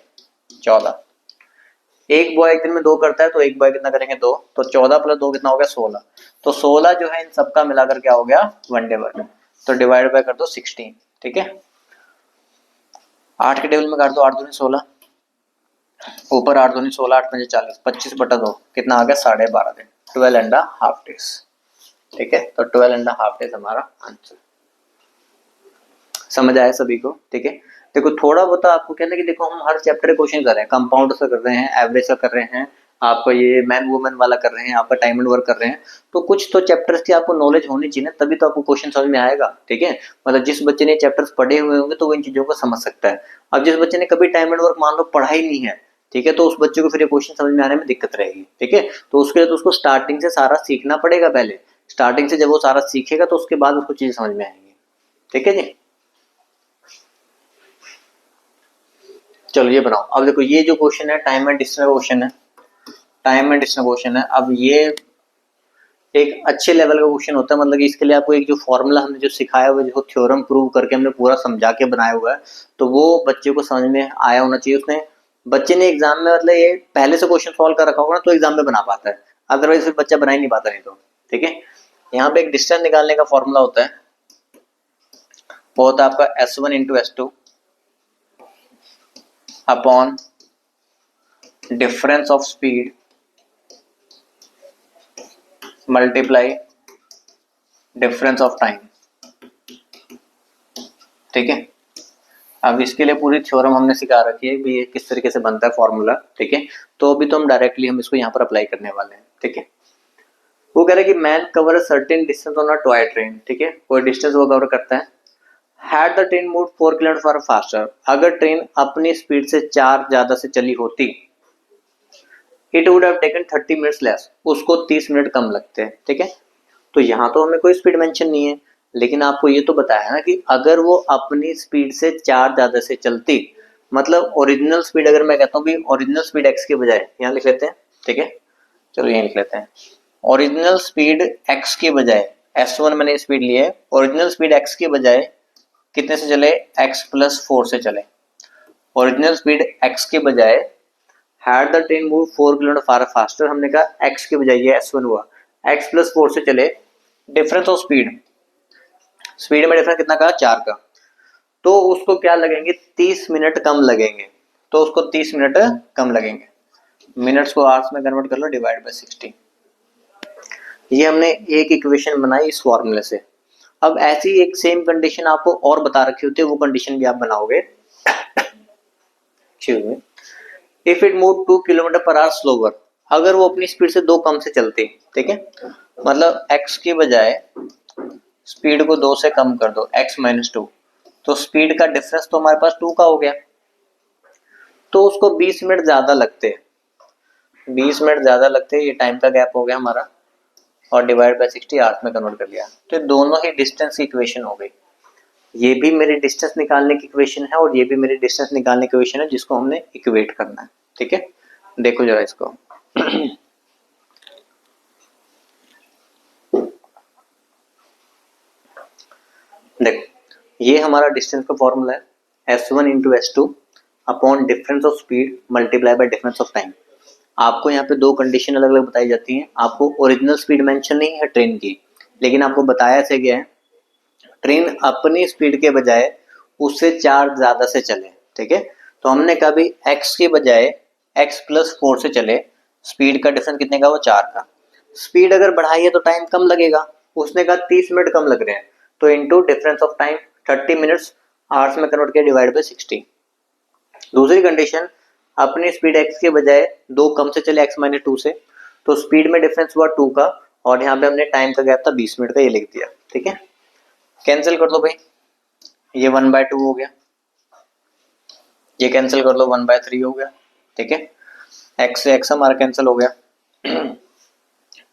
14, एक बॉय एक दिन में 2 करता है तो एक बॉय कितना करेंगे 2, तो 14 प्लस 2 कितना हो गया 16। तो 16 जो है इन सबका मिलाकर क्या हो गया वन डे वर्क, तो डिवाइड बाय कर दो 16, ठीक है। 8 के टेबल में काट दो, 8 दूनी 16, ऊपर 8 दूनी 16, 8 पंजे 40, 25/2 कितना आ गया 12.5 दिन, 12.5 डेज। ठीक है, तो 12.5 डेज हमारा आंसर। समझ आया सभी को? ठीक है, देखो थोड़ा बहुत आपको कहना है कि देखो हम हर चैप्टर के क्वेश्चन कर रहे हैं, कंपाउंड से कर रहे हैं, एवरेज का कर रहे हैं, आपका ये मैन वुमेन वाला कर रहे हैं, आपका टाइम एंड वर्क कर रहे हैं, तो कुछ तो चैप्टर्स की आपको नॉलेज होनी चाहिए ना, तभी तो आपको क्वेश्चन समझ में आएगा। ठीक है, मतलब जिस बच्चे ने चैप्टर्स पढ़े हुए होंगे तो वो इन चीजों को समझ सकता है। अब जिस बच्चे ने कभी टाइम एंड वर्क मान लो पढ़ा ही नहीं है, ठीक है, तो उस बच्चे को फिर ये क्वेश्चन समझ में आने में दिक्कत रहेगी। ठीक है, तो उसके लिए तो उसको स्टार्टिंग से सारा सीखना पड़ेगा पहले। स्टार्टिंग से जब वो सारा सीखेगा तो उसके बाद उसको चीजें समझ में आएंगी। ठीक है जी, चलो ये बनाओ। अब देखो ये जो क्वेश्चन है टाइम एंड डिस्टेंस क्वेश्चन है, टाइम एंड डिस्टेंस क्वेश्चन है। अब ये एक अच्छे लेवल का क्वेश्चन होता है, मतलब कि इसके लिए आपको एक जो फॉर्मूला हमने जो सिखाया हुआ है, जो थ्योरम प्रूव करके हमने पूरा समझा के बनाया हुआ है, तो वो बच्चे को समझ में आया होना चाहिए। उसने बच्चे ने एग्जाम में मतलब ये पहले से क्वेश्चन सॉल्व कर रखा होगा ना, तो एग्जाम में बना पाता है, अदरवाइज फिर बच्चा बना ही नहीं पाता नहीं तो। ठीक है, यहाँ पे एक डिस्टेंस निकालने का फॉर्मूला होता है, वो होता है आपका S1 into S2 upon difference of speed multiply difference of time. ठीक है, अब इसके लिए पूरी थ्योरम हमने सिखा रखी है भी ये किस तरीके से बनता है फॉर्मूला। ठीक है, तो अभी तो हम डायरेक्टली हम इसको यहाँ पर अप्लाई करने वाले हैं। ठीक है, वो कह रहा है कि man cover a certain distance on a toy train. ठीक है, कोई डिस्टेंस वो कवर करता है। Had the train move 4 kilometre faster, अगर ट्रेन अपनी स्पीड से 4 ज्यादा से चली होती, it would have taken 30 minutes less, उसको 30 मिनट कम लगते हैं। ठीक है, तो यहाँ तो हमें कोई स्पीड मेंशन नहीं है, लेकिन आपको ये तो बताया ना कि अगर वो अपनी स्पीड से 4 ज्यादा से चलती, मतलब ओरिजिनल स्पीड, अगर मैं कहता हूँ कि ओरिजिनल स्पीड एक्स के बजाय यहाँ लिख लेते हैं। ठीक है, चलो यहीं लिख लेते हैं, ओरिजिनल स्पीड एक्स के बजाय S1 मैंने स्पीड ली है, ओरिजिनल स्पीड एक्स के बजाय कितने से चले, x+4 से चले। ओरिजिनल स्पीड x के बजाय had the train move 4 kilometre far faster, हमने कहा x के बजाय ये S1 हुआ, x+4 से चले, डिफरेंस ऑफ स्पीड, स्पीड में डिफरेंस कितना कहा 4 का, तो उसको क्या लगेंगे 30 मिनट कम लगेंगे, तो उसको 30 मिनट कम लगेंगे। मिनट्स को आवर्स में कन्वर्ट कर लो, डिवाइड बाय 60। ये हमने एक इक्वेशन बनाई इस फॉर्मूले से। अब ऐसी एक सेम कंडीशन आपको और बता रखी होती है, वो कंडीशन भी आप बनाओगे। If it move 2 kilometre per hour slower, अगर वो अपनी स्पीड से 2 कम से चलती। ठीक है, मतलब x के बजाय स्पीड को 2 से कम कर दो, x-2, तो स्पीड का डिफरेंस तो हमारे पास 2 का हो गया, तो उसको 20 मिनट ज्यादा लगते हैं, 20 मिनट ज्यादा लगते हैं, ये टाइम का गैप हो गया हमारा, और डिवाइड बाय 60 आवर्स में कन्वर्ट कर लिया, तो दोनों ही डिस्टेंस की इक्वेशन हो गई। ये भी मेरी डिस्टेंस निकालने की इक्वेशन है और ये भी मेरी डिस्टेंस निकालने की इक्वेशन है, जिसको हमने इक्वेट करना है। ठीक है, देखो जरा इसको। देखो ये हमारा डिस्टेंस का फॉर्मूला है, S1 into S2 upon difference of speed multiply by difference of time. आपको यहाँ पे दो कंडीशन अलग अलग बताई जाती हैं। आपको ओरिजिनल स्पीड मेंशन नहीं है ट्रेन की, लेकिन आपको बताया से गया है ट्रेन अपनी स्पीड के बजाय उससे 4 ज्यादा से चले। ठीक है, तो हमने कहा भी x के बजाय x+4 से चले, स्पीड का डिफरेंस कितने का, वो 4 का। स्पीड अगर बढ़ाई है तो टाइम कम लगेगा, उसने कहा 30 मिनट कम लग रहे हैं, तो into difference of time 30 minutes hours में कन्वर्ट किया, डिवाइड बाय 60। दूसरी कंडीशन, अपनी स्पीड x के बजाय 2 कम से चले x-2 से, तो स्पीड में डिफरेंस हुआ 2 का, और यहाँ पे हमने टाइम का गैप था 20 मिनट का, ये लिख दिया। ठीक है, कैंसिल कर दो भाई, ये 1/2 हो गया, ये कैंसिल कर लो 1/3 हो गया। ठीक है, x से x हमारा कैंसिल हो गया,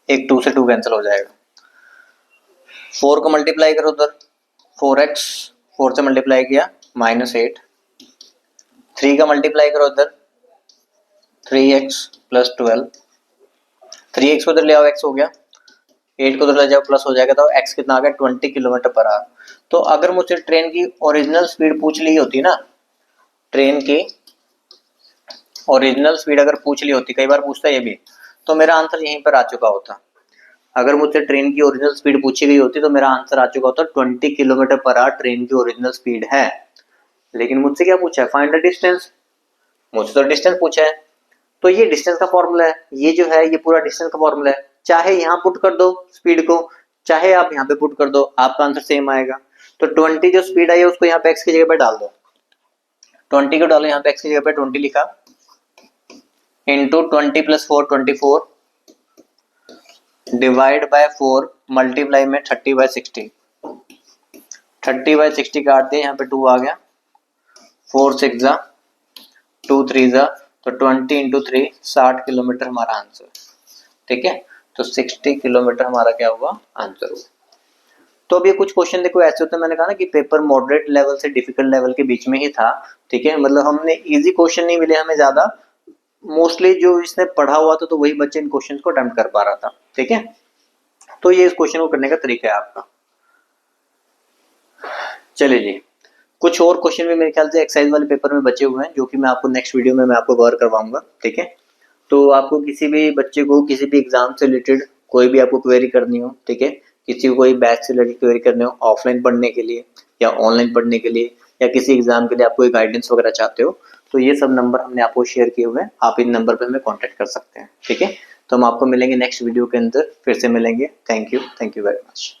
एक 2 से 2 कैंसिल हो जाएगा। 4 को मल्टीप्लाई करो उधर, 4x 4 से मल्टीप्लाई किया -8, 3 का मल्टीप्लाई करो उधर 3x + 12, 3x को उधर ले आओ, x हो गया, 8 को उधर ले जाओ, प्लस हो जाएगा, तो x कितना आ गया 20 किलोमीटर पर आवर। तो अगर मुझसे ट्रेन की ओरिजिनल स्पीड पूछ ली होती ना, ट्रेन की ओरिजिनल स्पीड अगर पूछ ली होती, कई बार पूछता है ये भी, तो मेरा आंसर यहीं पर आ चुका होता। अगर मुझसे ट्रेन की ओरिजिनल स्पीड पूछी गई होती तो मेरा आंसर आ चुका होता 20 किलोमीटर पर आवर ट्रेन की ओरिजिनल स्पीड है। लेकिन मुझसे क्या पूछा है, फाइंड द डिस्टेंस, मुझसे तो डिस्टेंस पूछा है, तो ये डिस्टेंस का फॉर्मूला है, ये जो है ये पूरा डिस्टेंस का फॉर्मूला है। चाहे यहाँ पुट कर दो स्पीड को, चाहे आप यहाँ पे पुट कर दो, आपका आंसर सेम आएगा। तो 20 जो स्पीड आई है उसको यहाँ पे x की जगह पे डाल दो, 20 को डालो यहाँ पे x की जगह पे 20 लिखा, इंटू 20 + 4 24, डिवाइड बाय 4, मल्टीप्लाई में 30/60, 30/60 काट दिया, यहाँ पे 2 आ गया, 4 6 जा 2 3 जा, तो 20 × 3 60 किलोमीटर हमारा आंसर। ठीक है, तो 60 किलोमीटर हमारा क्या हुआ आंसर हुआ। तो अब ये कुछ क्वेश्चन देखो ऐसे होते हैं, मैंने कहा ना कि पेपर मॉडरेट लेवल से डिफिकल्ट लेवल के बीच में ही था। ठीक है, मतलब हमने इजी क्वेश्चन नहीं मिले हमें ज्यादा, मोस्टली जो इसने पढ़ा हुआ था तो वही बच्चे इन क्वेश्चन को अटेम्प्ट कर पा रहा था। ठीक है, तो ये इस क्वेश्चन को करने का तरीका है आपका। चलिए जी, कुछ और क्वेश्चन भी मेरे ख्याल से एक्सरसाइज वाले पेपर में बचे हुए हैं, जो कि मैं आपको नेक्स्ट वीडियो में मैं आपको कवर करवाऊंगा। ठीक है, तो आपको किसी भी बच्चे को किसी भी एग्जाम से रिलेटेड कोई भी आपको क्वेरी करनी हो, ठीक है, किसी को कोई बैच से रिलेटेड क्वेरी करनी हो, ऑफलाइन पढ़ने के लिए या ऑनलाइन पढ़ने के लिए, या किसी एग्जाम के लिए आप कोई गाइडेंस वगैरह चाहते हो, तो ये सब नंबर हमने आपको शेयर किए हुए हैं, आप इन नंबर पर हमें कॉन्टेक्ट कर सकते हैं। ठीक है, तो हम आपको मिलेंगे नेक्स्ट वीडियो के अंदर, फिर से मिलेंगे। Thank you very much.